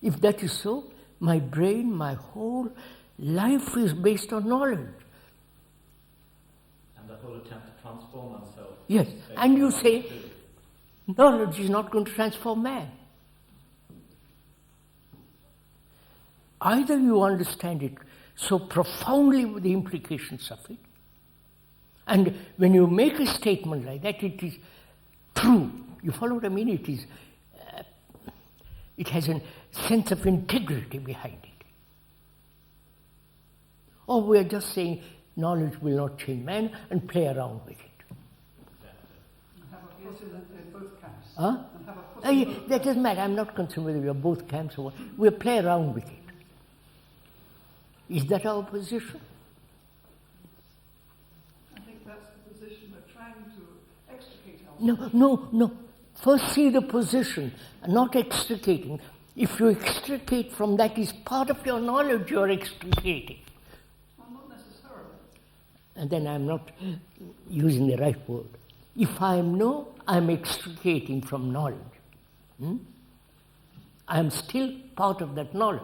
if that is so, my brain, my whole life is based on knowledge. And the whole attempt to transform ourselves. Yes, and you say knowledge is not going to transform man. Either you understand it so profoundly with the implications of it, and when you make a statement like that, it is true. You follow what I mean? It has a sense of integrity behind it. Or we are just saying knowledge will not change man and play around with it. And have a foot in both camps. Huh? And have a foot in both That camps. doesn't matter. I'm not concerned whether we are both camps or what. We'll play around with it. Is that our position? I think that's the position we're trying to extricate ourselves. No. First see the position, not extricating. If you extricate from that is part of your knowledge you're extricating. Well, not necessarily. And then I'm not using the right word. If I'm extricating from knowledge. I'm still part of that knowledge.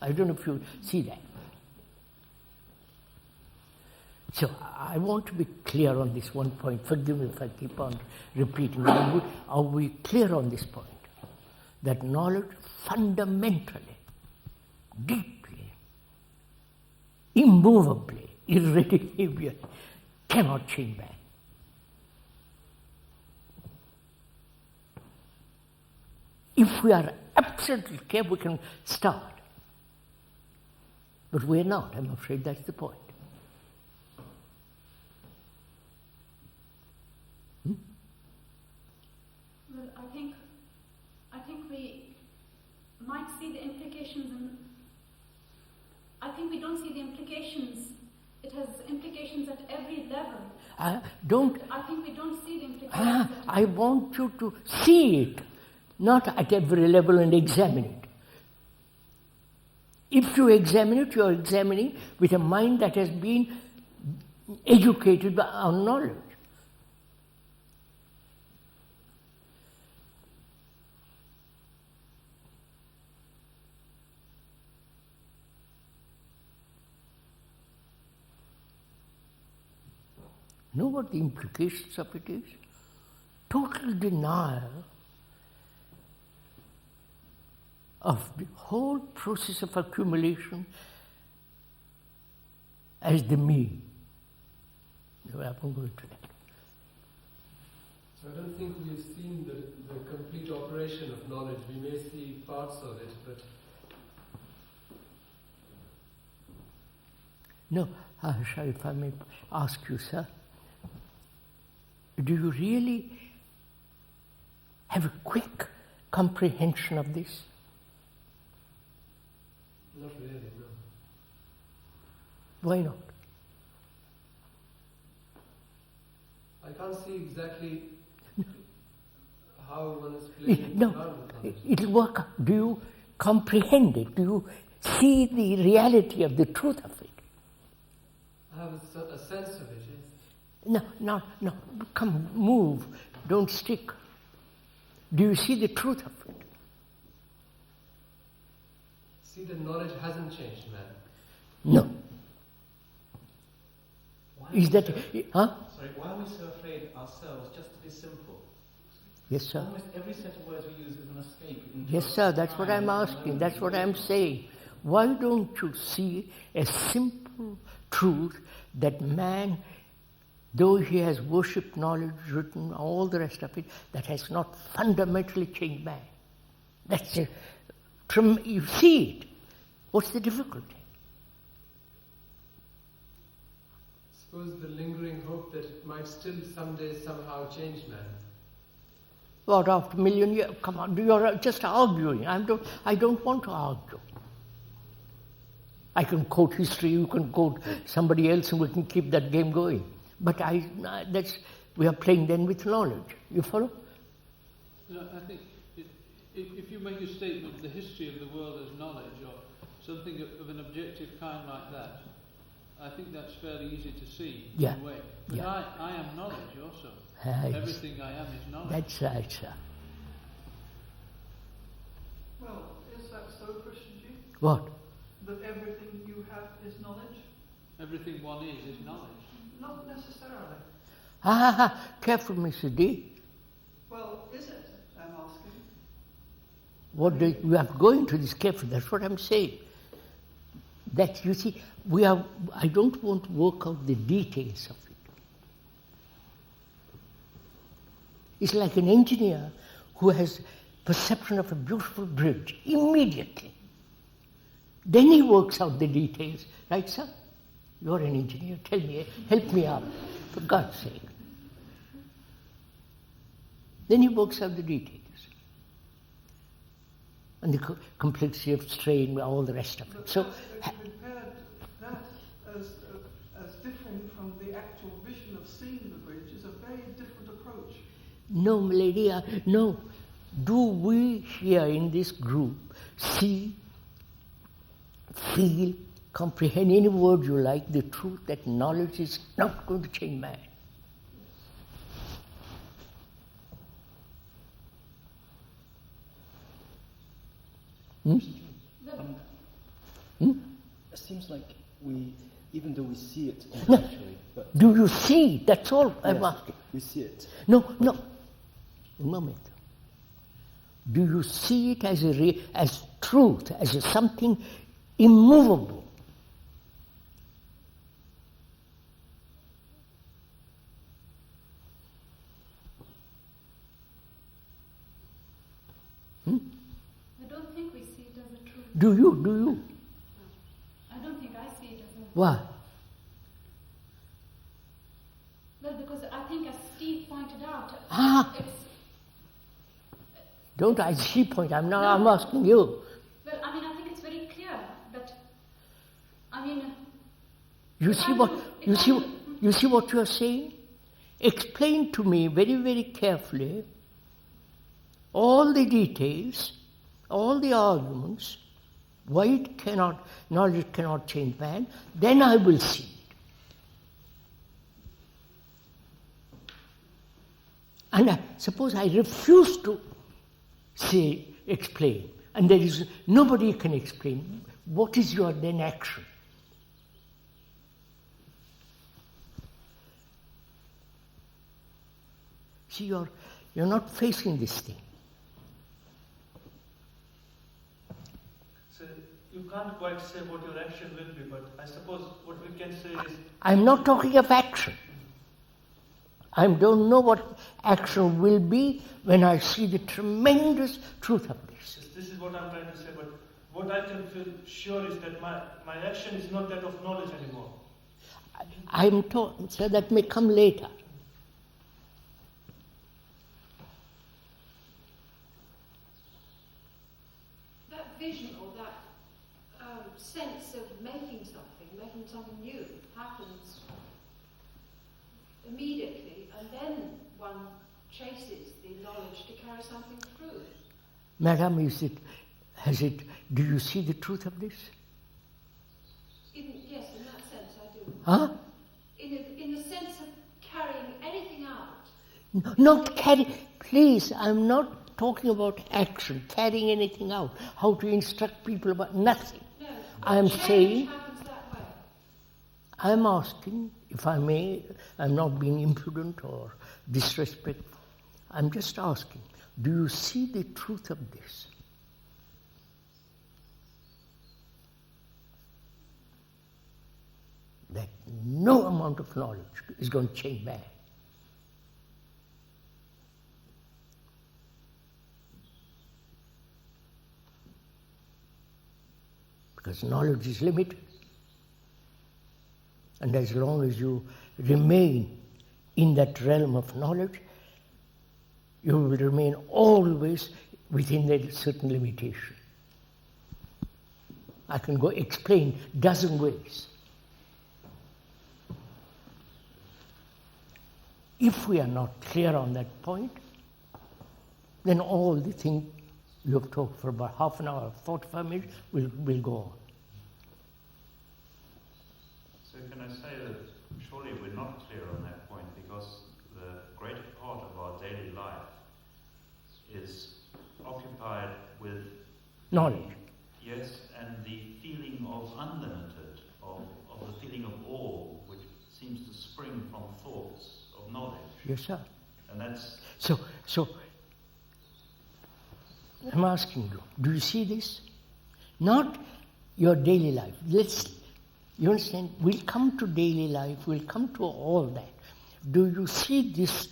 I don't know if you see that. So I want to be clear on this one point. Forgive me if I keep on repeating. Are we clear on this point? That knowledge fundamentally, deeply, immovably, irredeemably cannot change man. If we are absolutely careful, we can start. But we're not, I'm afraid that's the point. Well, I think we might see the implications, and I think we don't see the implications. It has implications at every level. I think we don't see the implications. I want you to see it, not at every level and examine it. If you examine it, you are examining with a mind that has been educated by our knowledge. Know what the implications of it is? Total denial of the whole process of accumulation as the me. No, I won't go into that. So I don't think we've seen the complete operation of knowledge. We may see parts of it, but... No, sorry, if I may ask you, sir, do you really have a quick comprehension of this? Not really, no. Why not? I can't see exactly how one is playing around with knowledge. It'll work out. Do you comprehend it? Do you see the reality of the truth of it? I have a sense of it, yes. No. Come, move. Don't stick. Do you see the truth of it? See that knowledge hasn't changed man. No. Is that... Sorry, why are we so afraid ourselves just to be simple? Yes, sir. Almost every set of words we use is an escape. Yes, sir, that's what I'm asking. That's what I'm saying. Why don't you see a simple truth that man, though he has worshipped knowledge, written, all the rest of it, that has not fundamentally changed man? That's it. You see it. What's the difficulty? Suppose the lingering hope that it might still someday somehow change man. What, after a million years? Come on, you're just arguing. I don't want to argue. I can quote history, you can quote somebody else, and we can keep that game going. But we are playing then with knowledge. You follow? No, I think if you make a statement, the history of the world as knowledge, or something of an objective kind like that, I think that's fairly easy to see in a way. But I am knowledge also. Everything I am is knowledge. That's right, sir. Well, is that so, Krishnamurti? What? That everything you have is knowledge? Everything one is knowledge. Not necessarily. Careful, Mr. D. Well, is it? I'm asking. You have to go into this careful, that's what I'm saying. That, you see, I don't want to work out the details of it. It's like an engineer who has perception of a beautiful bridge immediately. Then he works out the details. Right, sir? You're an engineer. Tell me, help me out, for God's sake. Then he works out the details. And the complexity of strain, all the rest of it. But So, compared that as different from the actual vision of seeing the bridge is a very different approach. no, lady, no. Do we here in this group see, feel, comprehend, any word you like, the truth that knowledge is not going to change man? It seems like even though we see it intellectually, but do you see? That's all I'm asking. We see it. No. A moment. Do you see it as truth, as something immovable? I don't think we see it as a truth. Do you? I don't think I see it as a... Why? Well, because I think as Steve pointed out, it's... Don't I see point? I'm asking you. Well, I mean, I think it's very clear that, I mean... You see what you are saying? Explain to me very, very carefully all the details, all the arguments, why knowledge cannot change man, then I will see it. And suppose I refuse to explain, and there is nobody can explain, what is your then action? See, you're not facing this thing. So you can't quite say what your action will be, but I suppose what we can say is... I'm not talking of action. I don't know what action will be when I see the tremendous truth of this. This is what I'm trying to say, but what I can feel sure is that my action is not that of knowledge anymore. I'm told, so that may come later. That vision or that sense of making something new happens immediately, and then one chases the knowledge to carry something through. Madam, do you see the truth of this? Yes, in that sense I do. Huh? In the sense of carrying anything out. Not carry, please, I'm not talking about action, carrying anything out, how to instruct people about nothing. No, I'm saying, happens that way. I'm asking, if I may, I'm not being impudent or disrespectful, I'm just asking, do you see the truth of this? That no amount of knowledge is going to change man. Because knowledge is limited. And as long as you remain in that realm of knowledge, you will remain always within that certain limitation. I can go explain dozen ways. If we are not clear on that point, then all the things you have talked for about half an hour, 45 minutes, will go on. So can I say that surely we're not clear on that point, because the greater part of our daily life is occupied with knowledge. Yes, and the feeling of unlimited, of the feeling of awe, which seems to spring from thoughts of knowledge. Yes, sir. And that's... So I'm asking you, do you see this? Not your daily life. You understand? We'll come to daily life, we'll come to all that. Do you see this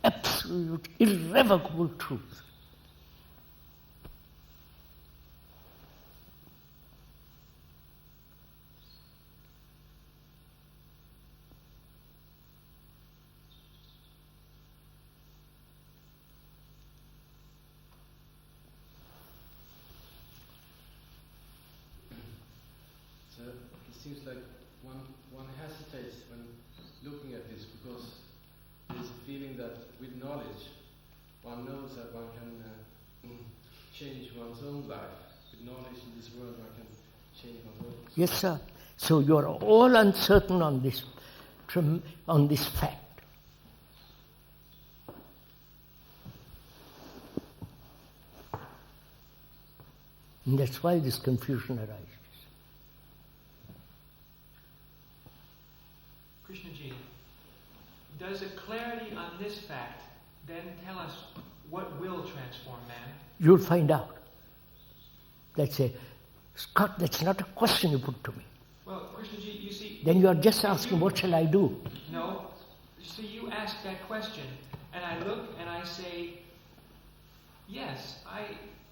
absolute, irrevocable truth? It seems like one hesitates when looking at this, because there's a feeling that with knowledge one knows that one can change one's own life. With knowledge in this world one can change one's own life. Yes, sir. So you are all uncertain on this fact. And that's why this confusion arises. Krishnaji, does a clarity on this fact then tell us what will transform man? You'll find out. Scott, that's not a question you put to me. Well, Krishnaji, you see... Then you are just asking, what shall I do? No. So you ask that question, and I look and I say, yes,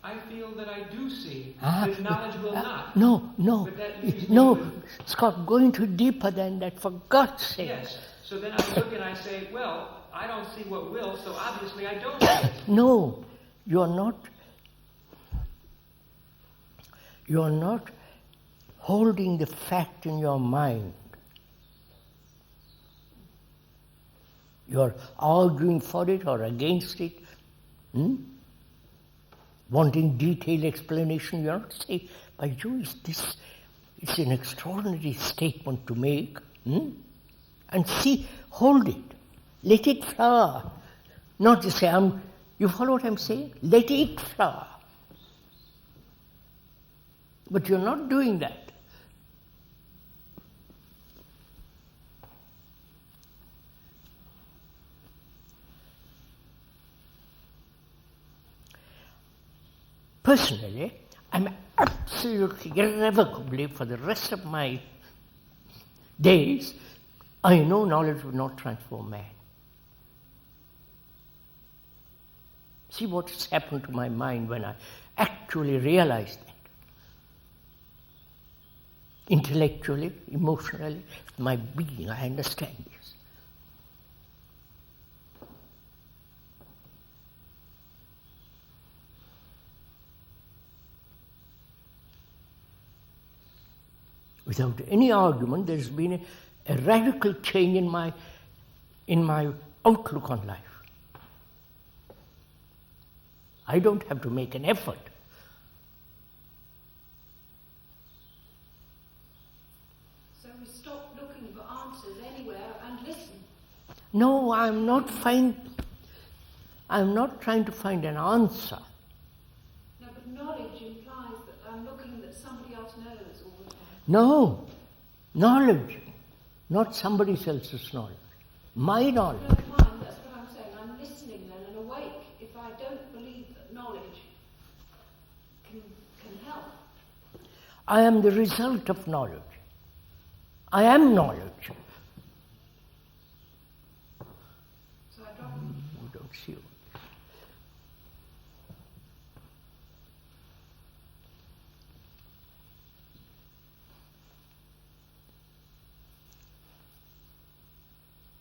I feel that I do see, that knowledge will not. No, But that leaves me no, with- Scott, going to deeper than that, for God's sake. Yes. So then I look and I say, well, I don't see what will, so obviously I don't see it. No, you're not holding the fact in your mind. You're arguing for it or against it, wanting detailed explanation. You're not saying, by Jews, this is an extraordinary statement to make. And see, hold it. Let it flower. Not to say, you follow what I'm saying? Let it flower. But you're not doing that. Personally, I'm absolutely irrevocably, for the rest of my days, I know knowledge will not transform man. See what's happened to my mind when I actually realized that. Intellectually, emotionally, my being, I understand this. Without any argument, there's been a radical change in my outlook on life. I don't have to make an effort. So we stop looking for answers anywhere and listen. No, I'm not trying to find an answer. No, but knowledge implies that I'm looking that somebody else knows all the time. No, knowledge, not somebody else's knowledge. My knowledge. No, fine, that's what I'm saying. I'm listening then and awake if I don't believe that knowledge can help. I am the result of knowledge. I am knowledge. So I drop it. You don't see it.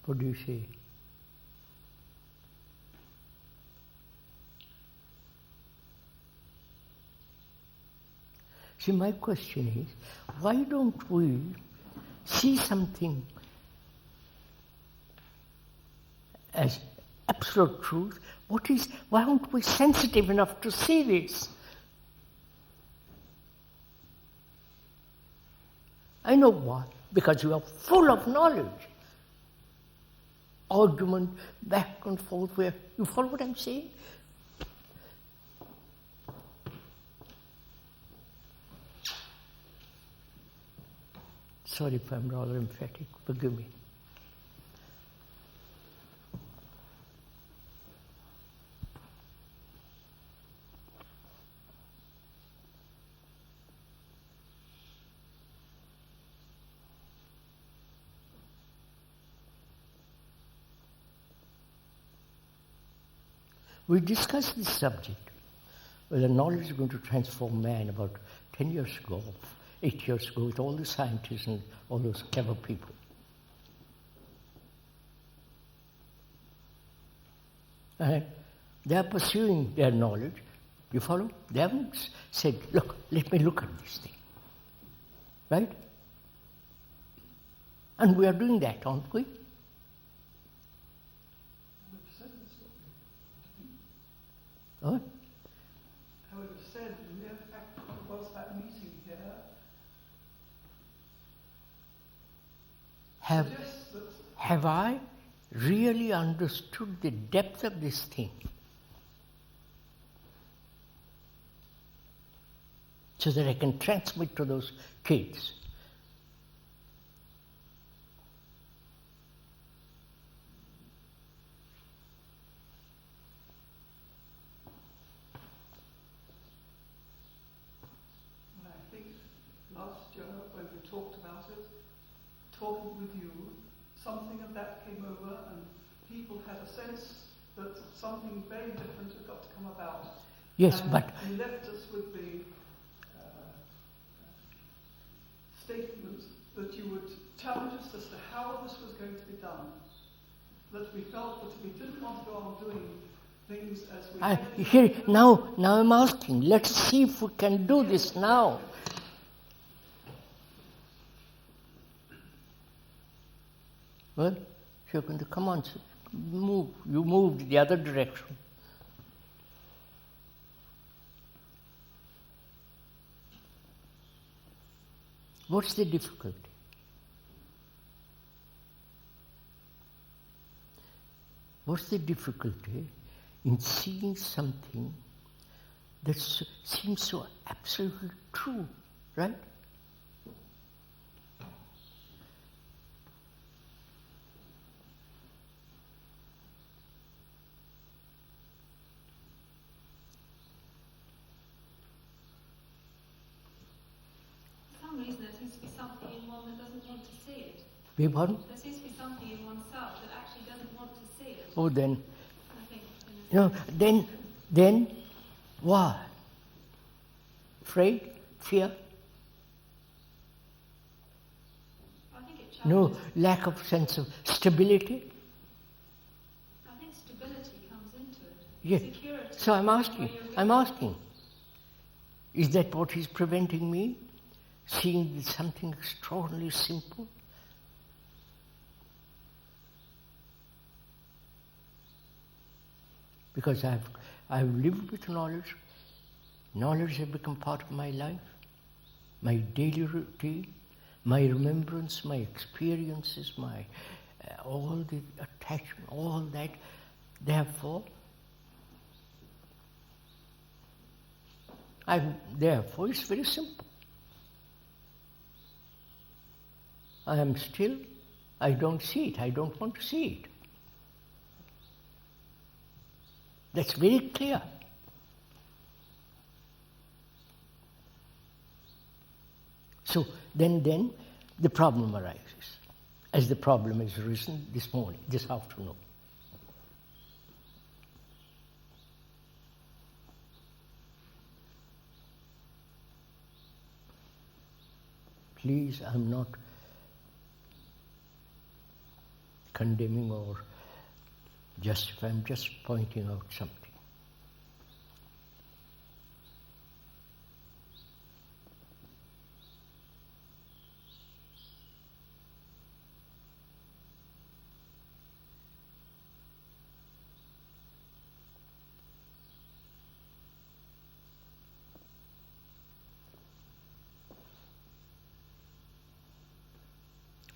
What do you say? See, my question is, why don't we see something as absolute truth? Why aren't we sensitive enough to see this? I know why. Because you are full of knowledge. Argument, back and forth, you follow what I'm saying? Sorry if I'm rather emphatic, forgive me. We discussed this subject, whether knowledge is going to transform man, about 10 years ago, 8 years ago, with all the scientists and all those clever people. And they are pursuing their knowledge. You follow? They haven't said, look, let me look at this thing. Right? And we are doing that, aren't we? What? I would have said, in fact, there was that meeting here. Have I really understood the depth of this thing? So that I can transmit to those kids. Talked about it, talking with you, something of that came over and people had a sense that something very different had got to come about. Yes, and but he left us with the statement that you would challenge us as to how this was going to be done. That we felt that we didn't want to go on doing things as we here now I'm asking, let's see if we can do this now. Well, you're going to come on, move. You moved the other direction. What's the difficulty? What's the difficulty in seeing something that seems so absolutely true, right? For some reason there seems to be something in one that doesn't want to see it. Beg pardon? There seems to be something in oneself that actually doesn't want to see it. Oh, then, I think. then, why? Afraid? Fear? I think it No, challenges. lack of sense of stability? I think stability comes into it. Yes. Security. So I'm asking, is that what is preventing me? Seeing something extraordinarily simple? Because I've lived with knowledge. Knowledge has become part of my life, my daily routine, my remembrance, my experiences, my all the attachment, all that. Therefore, it's very simple. I am still, I don't see it, I don't want to see it. That's very clear. So then the problem arises, as the problem has arisen this morning, this afternoon. Please, I'm not condemning or justifying, I'm just pointing out something.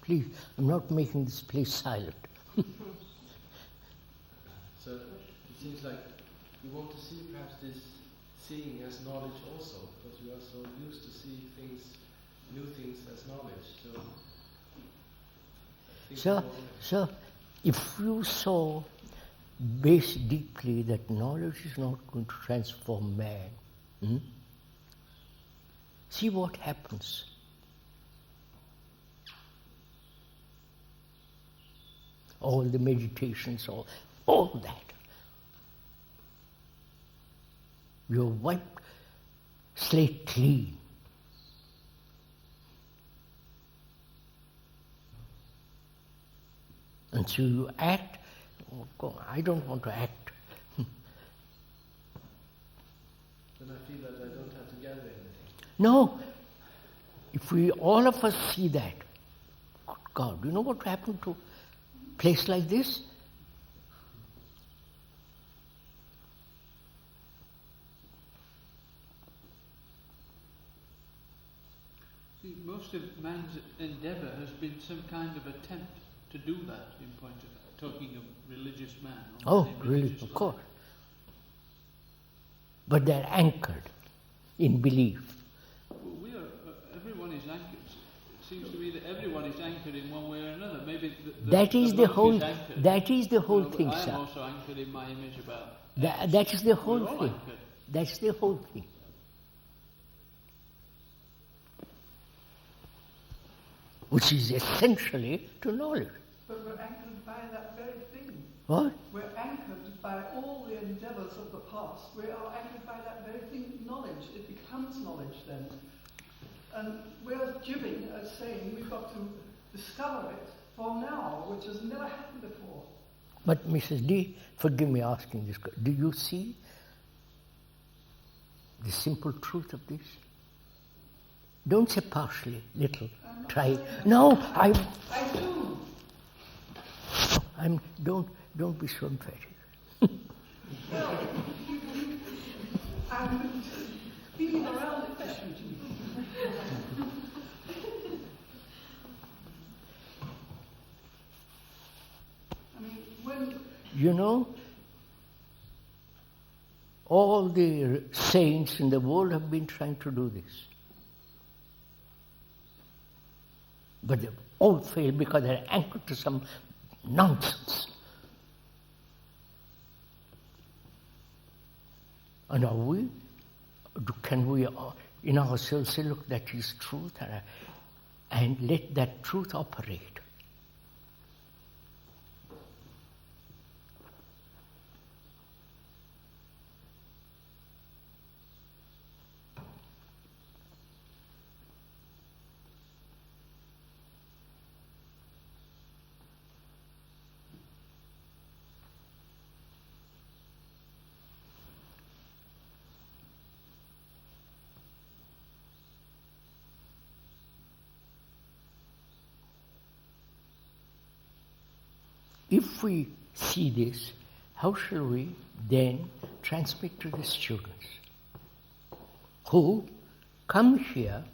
Please, I'm not making this place silent. So it seems like you want to see perhaps this seeing as knowledge also, because you are so used to see things, new things as knowledge. So, if you saw base deeply that knowledge is not going to transform man, see what happens. All the meditations, all that. You wipe slate clean. And so you act, I don't want to act. Then I feel that I don't have to gather anything. No. If we, all of us see that, good God, do you know what happened to a place like this? See, most of man's endeavour has been some kind of attempt to do that, in point of talking of religious man. Oh, really, of course. But they're anchored in belief. Well, everyone is anchored. It seems to me that everyone is anchored in one way or another. Maybe that is the whole thing, I sir. am also anchored in my image about. That is the whole We're all thing. anchored. That's the whole thing. Which is essentially to knowledge. But we're anchored by that very thing. What? We're anchored by all the endeavours of the past. We are anchored by that very thing, knowledge. It becomes knowledge then. And we're jibbing at saying we've got to discover it for now, which has never happened before. But Mrs. D, forgive me asking this, do you see the simple truth of this? Don't say partially, little, try. No, I do. Don't be so emphatic. I'm feeling around the question. I mean, when... You know, all the saints in the world have been trying to do this. But they all fail because they're anchored to some nonsense. And can we in ourselves say, look, that is truth, and let that truth operate? If we see this, how shall we then transmit to the students who come here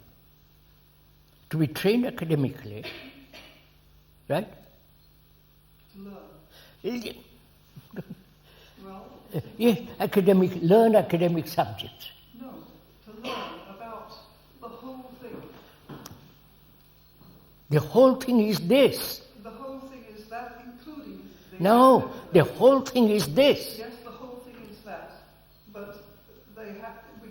to be trained academically, right? To learn. Well, Yes, learn academic subjects. No, to learn about the whole thing. The whole thing is this. The whole thing is that, including... No, the whole thing is this. Yes, the whole thing is that, but we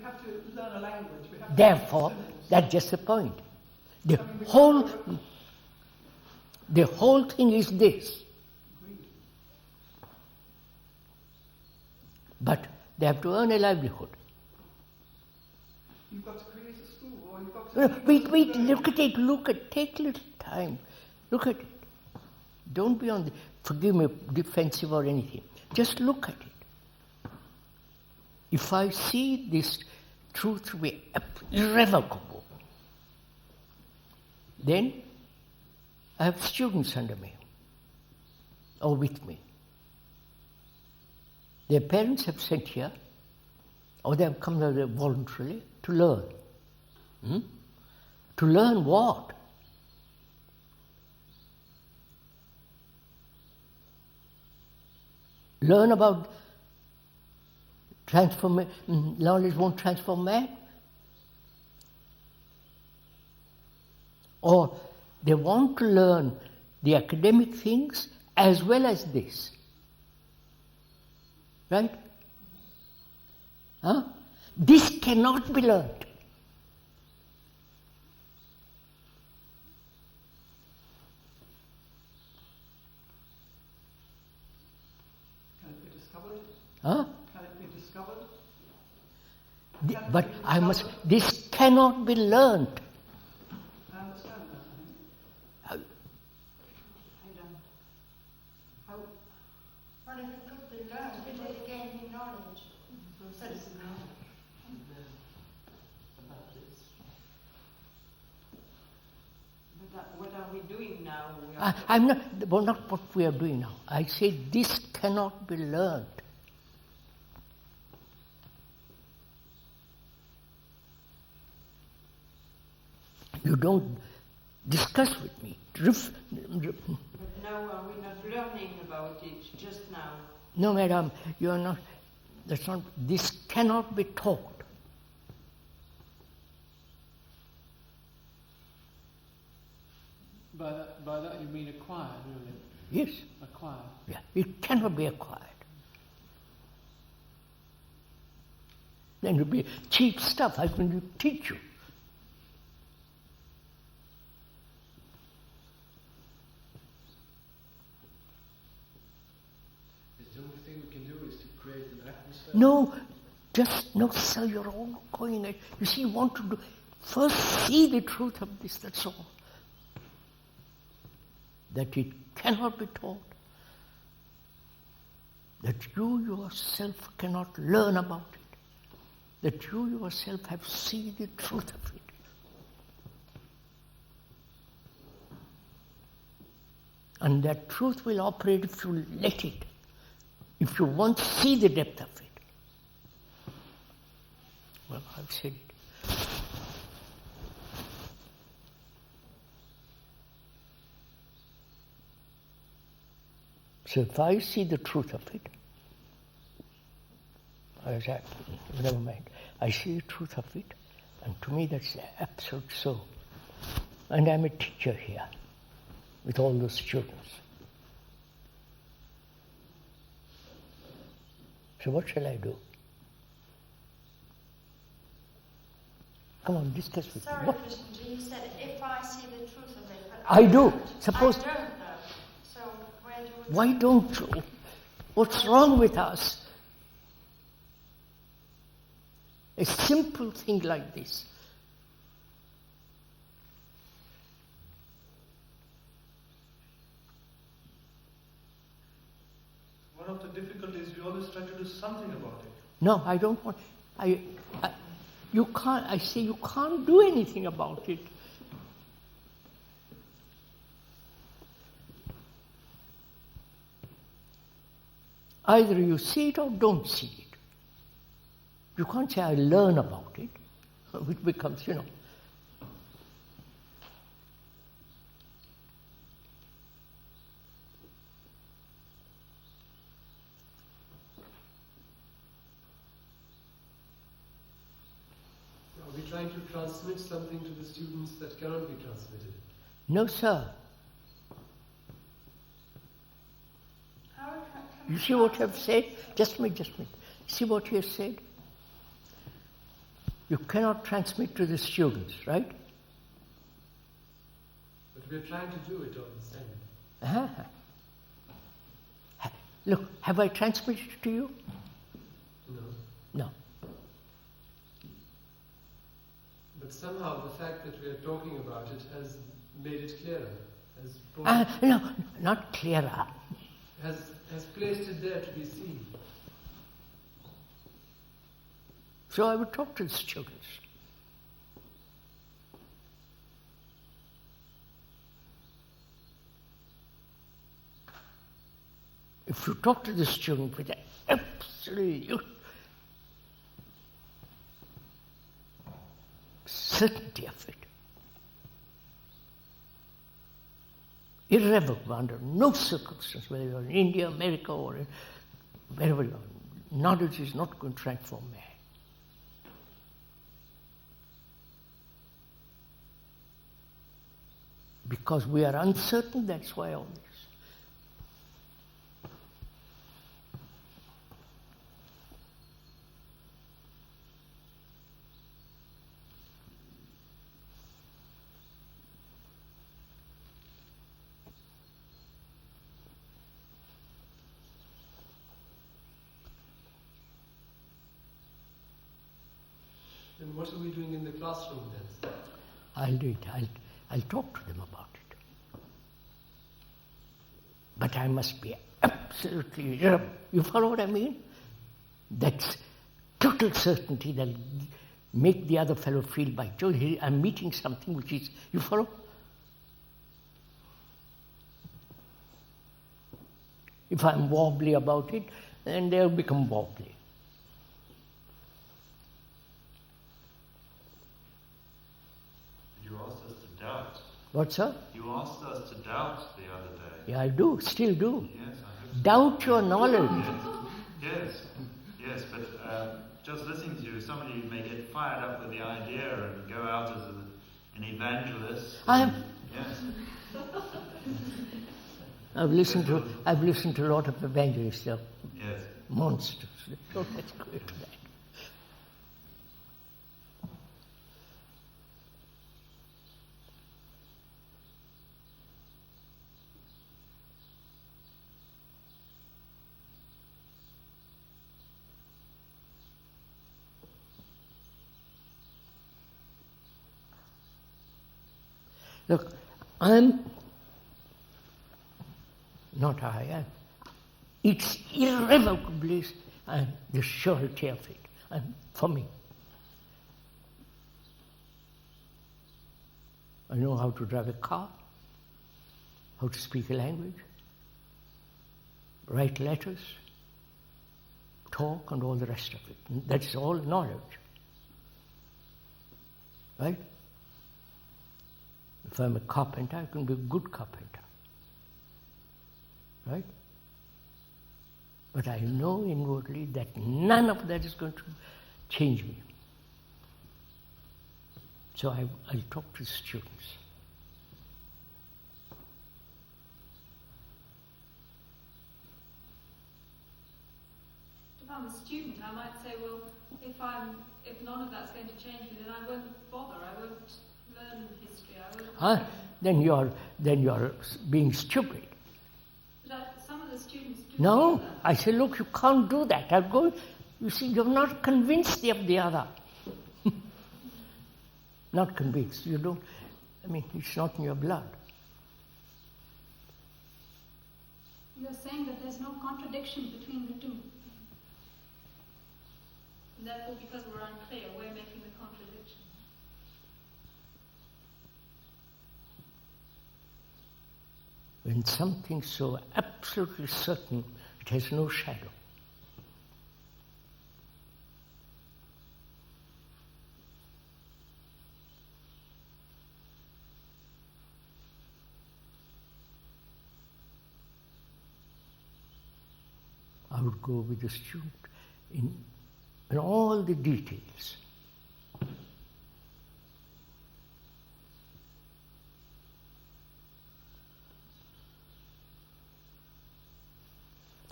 have to learn a language. We have Therefore, to that's just the point. The whole thing is this. But they have to earn a livelihood. You've got to create a school, or you've got to... Wait, look at it, take a little time. Look at it. Don't be on the, forgive me, defensive or anything. Just look at it. If I see this truth to be irrevocable, then I have students under me, or with me. Their parents have sent here, or they have come here voluntarily to learn. To learn what? Learn about knowledge won't transform man? Or they want to learn the academic things as well as this. Right? Huh? This cannot be learned. Can it be discovered? Huh? Can it be discovered? But I must, this cannot be learned. I understand that, I think. Well, if it could be learned, it would gain new knowledge. So it's What are we doing now? I'm not, well, not what we are doing now. I say this cannot be learned. You don't discuss with me. But now are we not learning about it just now? No, madam, you are not. That's not. This cannot be taught. By that you mean acquired, really? Yes. Acquired. Yeah, it cannot be acquired. Then it will be cheap stuff. I can teach you. The only thing we can do is No, no, sir, you're all going it. You see, you want to first see the truth of this, that's all. That it cannot be taught. That you yourself cannot learn about it. That you yourself have seen the truth of it. And that truth will operate if you let it. If you want to see the depth of it. Well, I've said it. So if I see the truth of it, never mind, I see the truth of it, and to me that's the absolute so. And I'm a teacher here, with all those students. So what shall I do? Come on, discuss with me. Sorry, Krishnamurti, you said if I see the truth of it. But I do. Suppose. I don't though. So where do we... Why don't you? What's wrong with us? A simple thing like this. One of the difficulties, we always try to do something about it. No, I don't want. You can't. I say you can't do anything about it. Either you see it or don't see it. You can't say I learn about it, which becomes, Are we trying to transmit something to the students that cannot be transmitted? No, sir. You see what I've said? Just a minute. See what you have said? You cannot transmit to the students, right? But we're trying to do it all the same. Look, have I transmitted to you? No. But somehow the fact that we are talking about it has made it clearer. No, not clearer. Has placed it there to be seen. So I would talk to the students. If you talk to the student with an absolute certainty of it, irrevocable under no circumstance, whether you're in India, America, or wherever you are, knowledge is not going to transform man. Because we are uncertain, that's why all this. And what are we doing in the classroom then? I'll do it. I'll talk to them about it. But I must be absolutely, you follow what I mean? That's total certainty that'll make the other fellow feel, by Jove, I'm meeting something which is, you follow? If I'm wobbly about it, then they'll become wobbly. You asked us to doubt. What, sir? You asked us to doubt the other day. Yeah, I do, still do. Yes, I hope so. Doubt your knowledge. Yes, but just listening to you, somebody may get fired up with the idea and go out as an evangelist. Yes. I've listened to a lot of evangelists. They're monsters. So let's go into that. Look, I'm not I am. It's irrevocably the surety of it, and for me. I know how to drive a car, how to speak a language, write letters, talk, and all the rest of it. And that's all knowledge. Right? If I'm a carpenter, I can be a good carpenter. Right? But I know inwardly that none of that is going to change me. So I'll talk to students. If I'm a student, I might say, well, if none of that's going to change me, then I won't bother. I won't learn history. I won't. Then you're being stupid. But some of the students do. No, that. I say, look, you can't do that. I'll go. You see, you're not convinced of the other. Not convinced. You don't. I mean, it's not in your blood. You're saying that there's no contradiction between the two. And therefore, because we're unclear, we're making the contradiction. When something's so absolutely certain, it has no shadow. I would go with the student in all the details.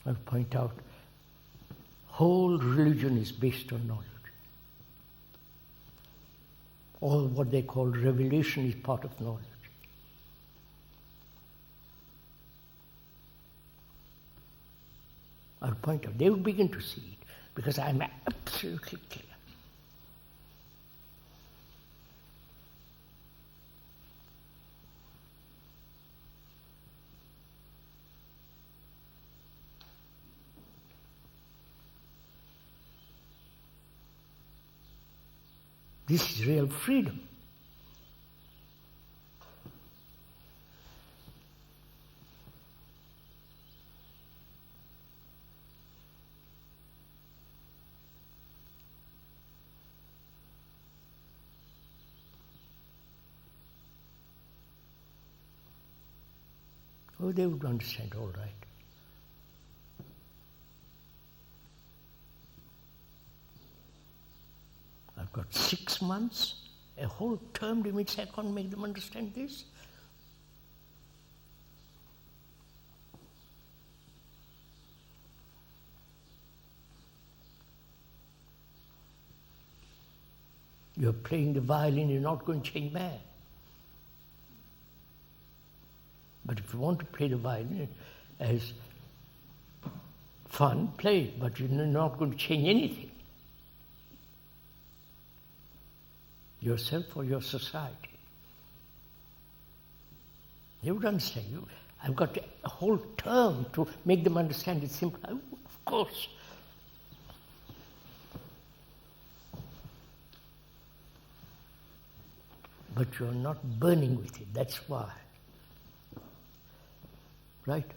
I point out, whole religion is based on knowledge. All what they call revelation is part of knowledge. I'll point out, they will begin to see it, because I'm absolutely clear. This is real freedom. Oh, they would understand all right. I've got 6 months, a whole term limits. I can't make them understand this. You're playing the violin, you're not going to change man. But if you want to play the violin as fun, play it, but you're not going to change anything. Yourself or your society. They would understand you. I've got a whole term to make them understand it simple. Of course. But you're not burning with it, that's why. Right?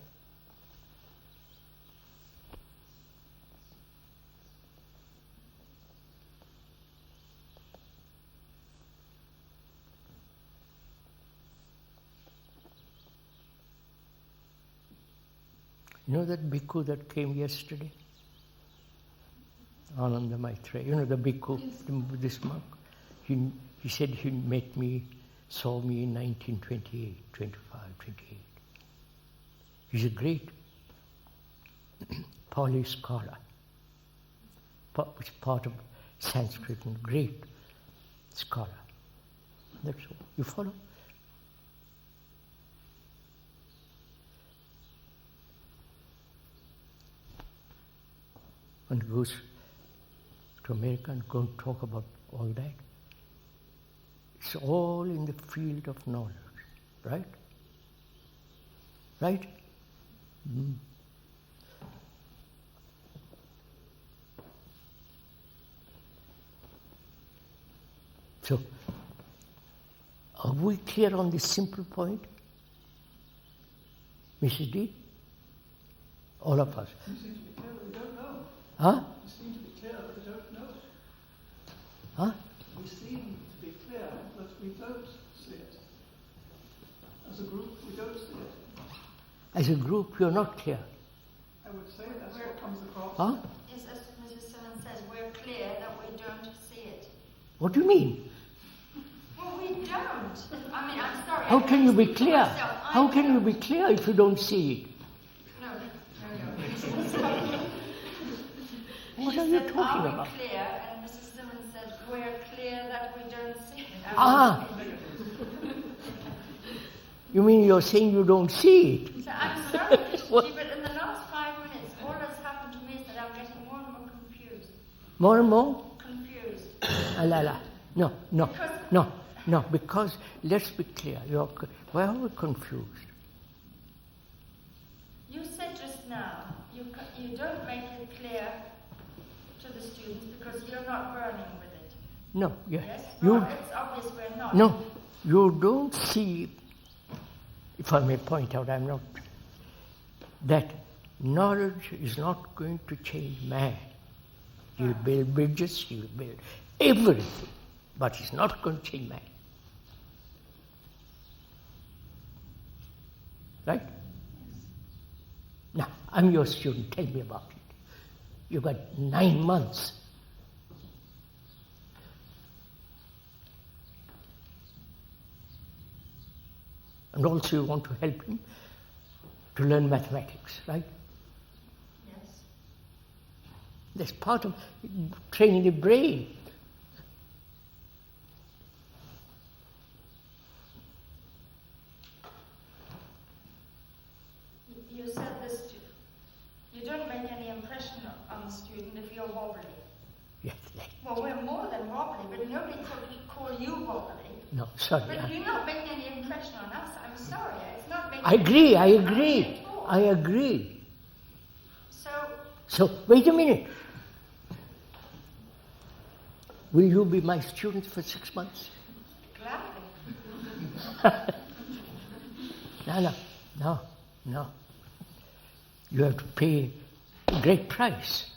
You know that bhikkhu that came yesterday? Ananda Maitreya. You know the bhikkhu, the Buddhist monk? He said he met me, saw me in 1928, 25, 28. He's a great Pali scholar, which is part of Sanskrit, and great scholar. That's all. You follow? And goes to America and go and talk about all that. It's all in the field of knowledge. Right? Right? Mm. So, are we clear on this simple point? Mrs. D? All of us. You seem to be clear that we don't know. Huh? You seem to be clear that we don't know. Huh? We seem to be clear that we don't see it. As a group, we don't see it. As a group, you're not clear. I would say that's what comes across. Huh? Yes, as Mrs. Simmons says, we're clear that we don't see it. What do you mean? Well, we don't. I mean, I'm sorry. How I can can't you be speak for clear? myself. How can you be clear if you don't see it? No. What She are you said, talking are about? we clear? And Mrs. Simmons said, we're clear that we don't see it. Ah! You mean you're saying you don't see it? So I'm sorry, Krishnaji, but in the last 5 minutes, all that's happened to me is that I'm getting more and more confused. More and more? Confused. La. No, because let's be clear. Why are we confused? You said just now, you don't make it clear to the students because you're not burning with it. No, yeah. Yes? You, No, it's obvious we're not. no, you don't see, if I may point out, I'm not, that knowledge is not going to change man. He'll build bridges, he'll build everything, but it's not going to change man. Right? Now, I'm your student, tell me about it. You've got 9 months. And also you want to help him to learn mathematics, right? Yes. That's part of training the brain. You said this, you don't make any impression on the student if you're wobbly. Yes. Well, we're more than wobbly, but nobody could call you wobbly. No, sorry. But you're not making any impression on us. I'm sorry, it's not making I agree. So, wait a minute. Will you be my student for 6 months? Gladly. No. You have to pay a great price.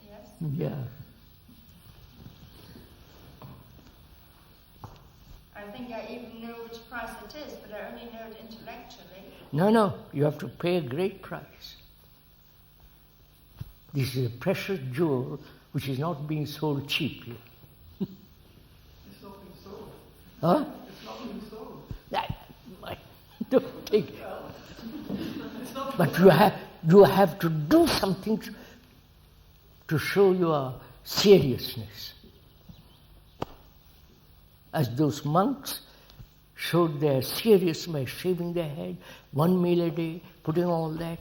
Yes. Yeah. I think I even know which price it is, but I only know it intellectually. No, you have to pay a great price. This is a precious jewel which is not being sold cheaply. It's not being sold. Huh? It's not being sold. I don't think. But you have to do something to show your seriousness. As those monks showed their seriousness by shaving their head, 1 meal a day, putting all that.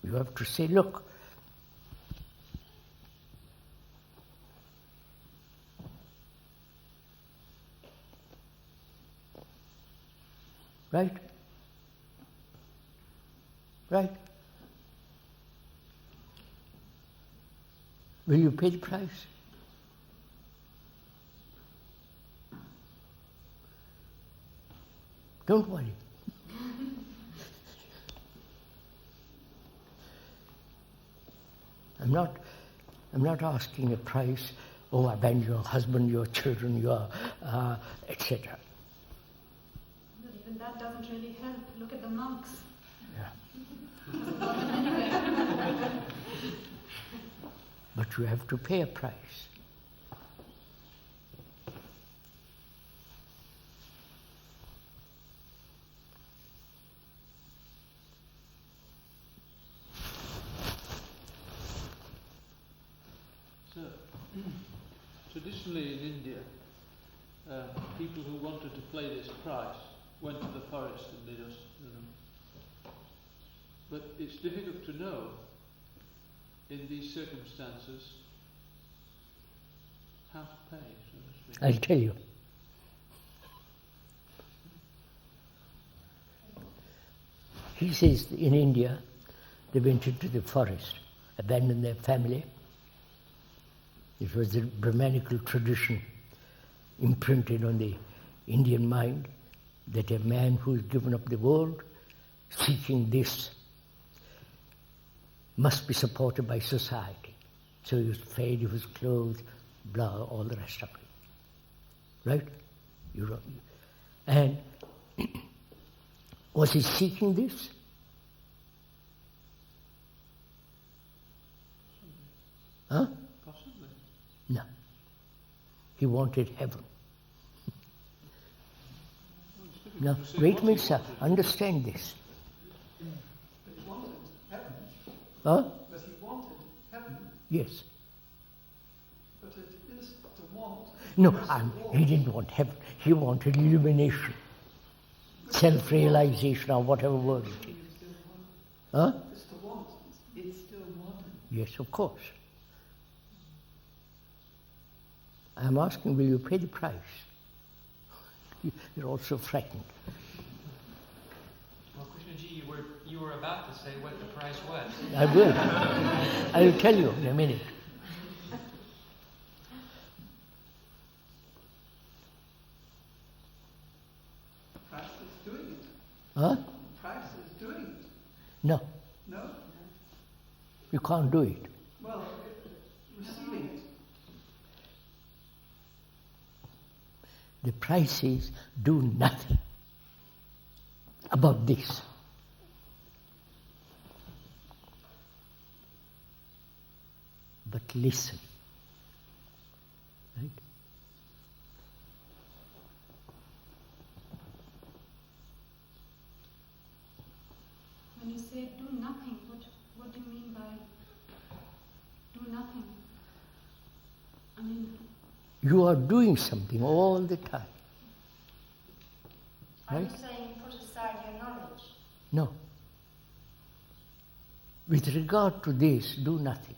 You have to say, look, right? Will you pay the price? Don't worry. I'm not asking a price. Oh, abandon your husband, your children, your etc. But even that doesn't really help. Look at the monks. But you have to pay a price. So, traditionally in India, people who wanted to play this price went to the forest and they just, But it's difficult to know in these circumstances half pay, so to speak? I'll tell you. He says in India, they went into the forest, abandoned their family. It was the Brahmanical tradition imprinted on the Indian mind that a man who has given up the world, seeking this, must be supported by society. So he was fed, he was clothed, blah, all the rest of it. Right? You don't, and was he seeking this? Huh? Possibly. No. He wanted heaven. Now, wait a minute, sir. Understand this. But he wanted heaven. Huh? But he wanted heaven. Yes. But it is to want. No, he didn't want heaven. He wanted illumination, self-realization, or whatever word it is. Huh? It's to want. It's still wanting. Yes, of course. I'm asking, will you pay the price? You're also frightened. Well, Krishnaji, you were about to say what the price was. I will. I will tell you in a minute. Price is doing it. Huh? Price is doing it. No, No? you can't do it. Well, receiving it. The price is do nothing about this. But listen. Right? When you say do nothing, what do you mean by do nothing? I mean, You are doing something all the time. Are you Right? saying put aside your knowledge? No. With regard to this, do nothing.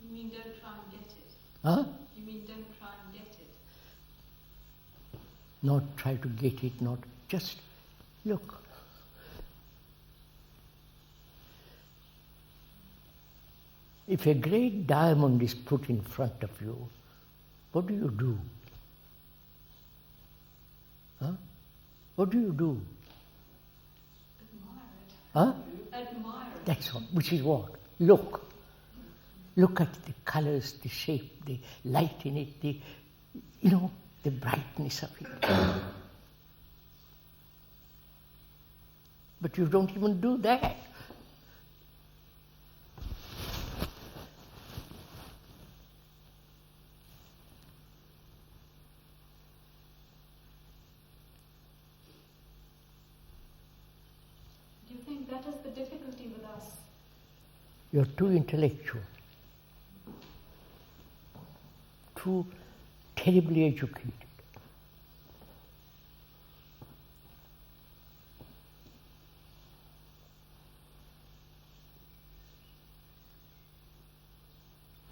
you mean don't try and get it? Huh? You mean don't try and get it? Not try to get it, not just look. If a great diamond is put in front of you, what do you do? Huh? What do you do? Admire it. Huh? Admire it. That's all. Which is what? Look. Look at the colors, the shape, the light in it, the brightness of it. But you don't even do that. Do you think that is the difficulty with us? You're too intellectual, too terribly educated.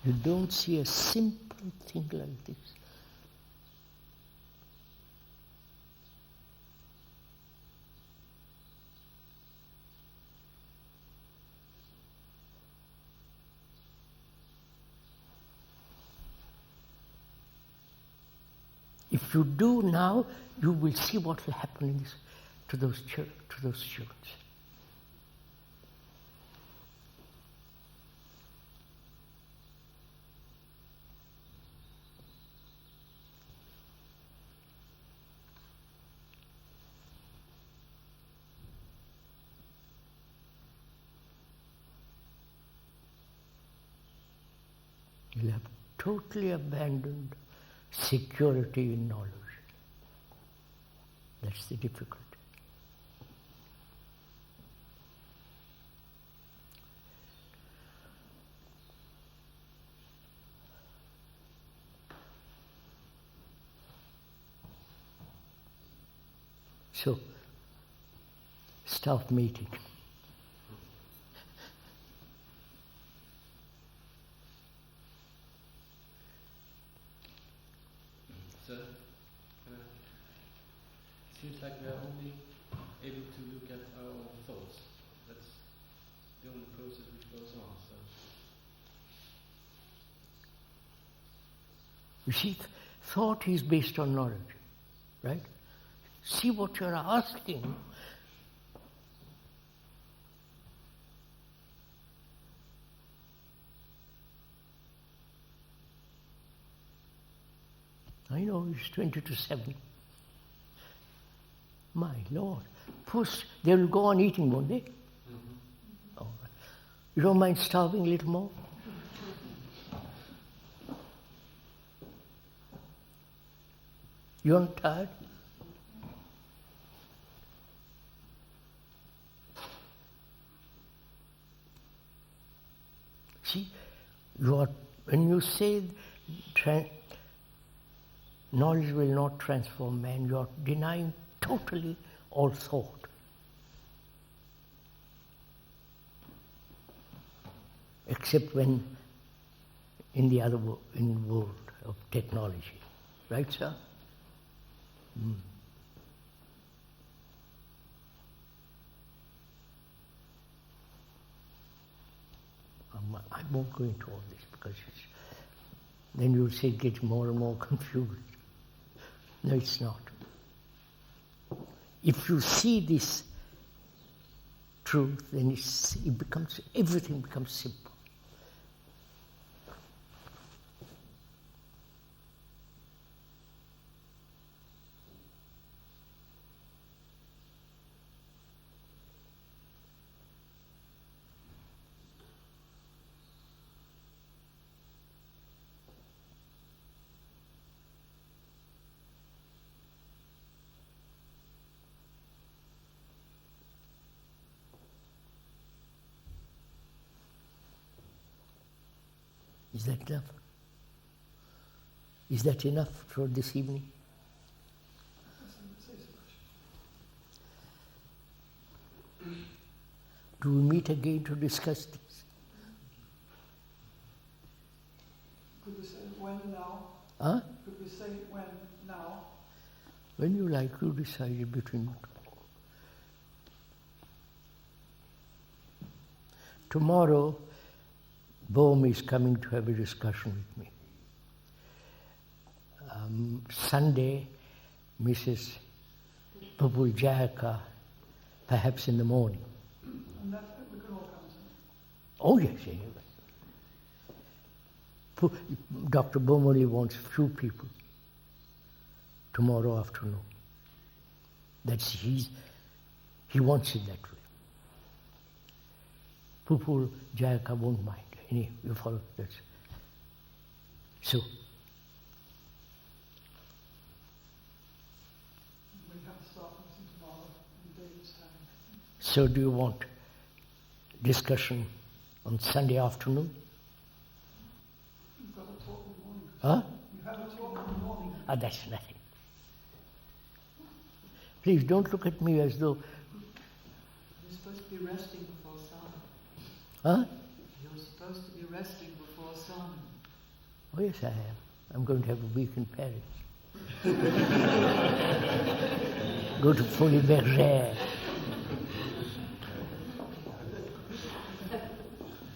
You don't see a simple thing like this. If you do now, you will see what will happen to those students. You'll have totally abandoned security in knowledge. That's the difficulty. So, staff meeting. like we are only able to look at our own thoughts. That's the only process which goes on. So. You see, thought is based on knowledge, right? See what you're asking. I know it's 20 to 7. My Lord. Puss, they will go on eating, won't they? Oh, you don't mind starving a little more? You're not tired? See, when you say knowledge will not transform man, you are denying totally all thought. Except when in the world of technology. Right, sir? I won't go into all this because then you'll say it gets more and more confused. No, it's not. If you see this truth, then everything becomes simple. Is that enough? Is that enough for this evening? Do we meet again to discuss this? Could we say when now? Huh? Could we say when now? When you like, you decide it between you two. Tomorrow, Bohm is coming to have a discussion with me. Sunday, Mrs. Babul Jayaka, perhaps in the morning. And that we can all come to. Oh yes, yes. Dr. Bohm only wants few people tomorrow afternoon. He wants it that way. Babul Jayaka won't mind. You follow this. So, We have to start meeting tomorrow in David's time. So do you want discussion on Sunday afternoon? You've got a talk in the morning. Huh? You have a talk in the morning. That's nothing. Please don't look at me as though... You're supposed to be resting before sun. Huh? You're supposed to be resting before sun. Oh yes, I am. I'm going to have a week in Paris. Go to Folie Bergère.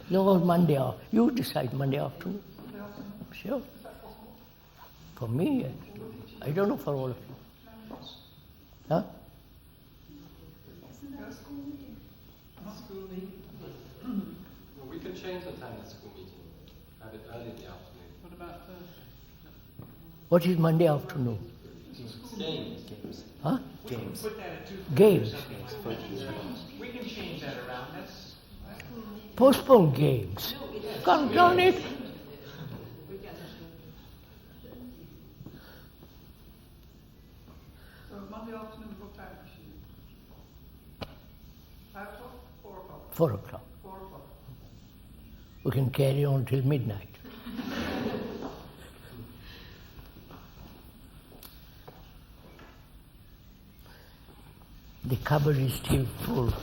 No, Monday off. You decide Monday afternoon. Sure. For me, yes. I don't know for all of you. Huh? School meeting. Well, we can change the time of the school meeting. Have it early in the afternoon. What about Thursday? What is Monday afternoon? Games. Huh? Games. Put that at 2:30 Games. or something. We can change that around. That's Postpone games. Come down it. So Monday afternoon, what time is she? 5 o'clock? 4 o'clock? 4 o'clock. 4 o'clock. We can carry on till midnight. The cupboard is still full.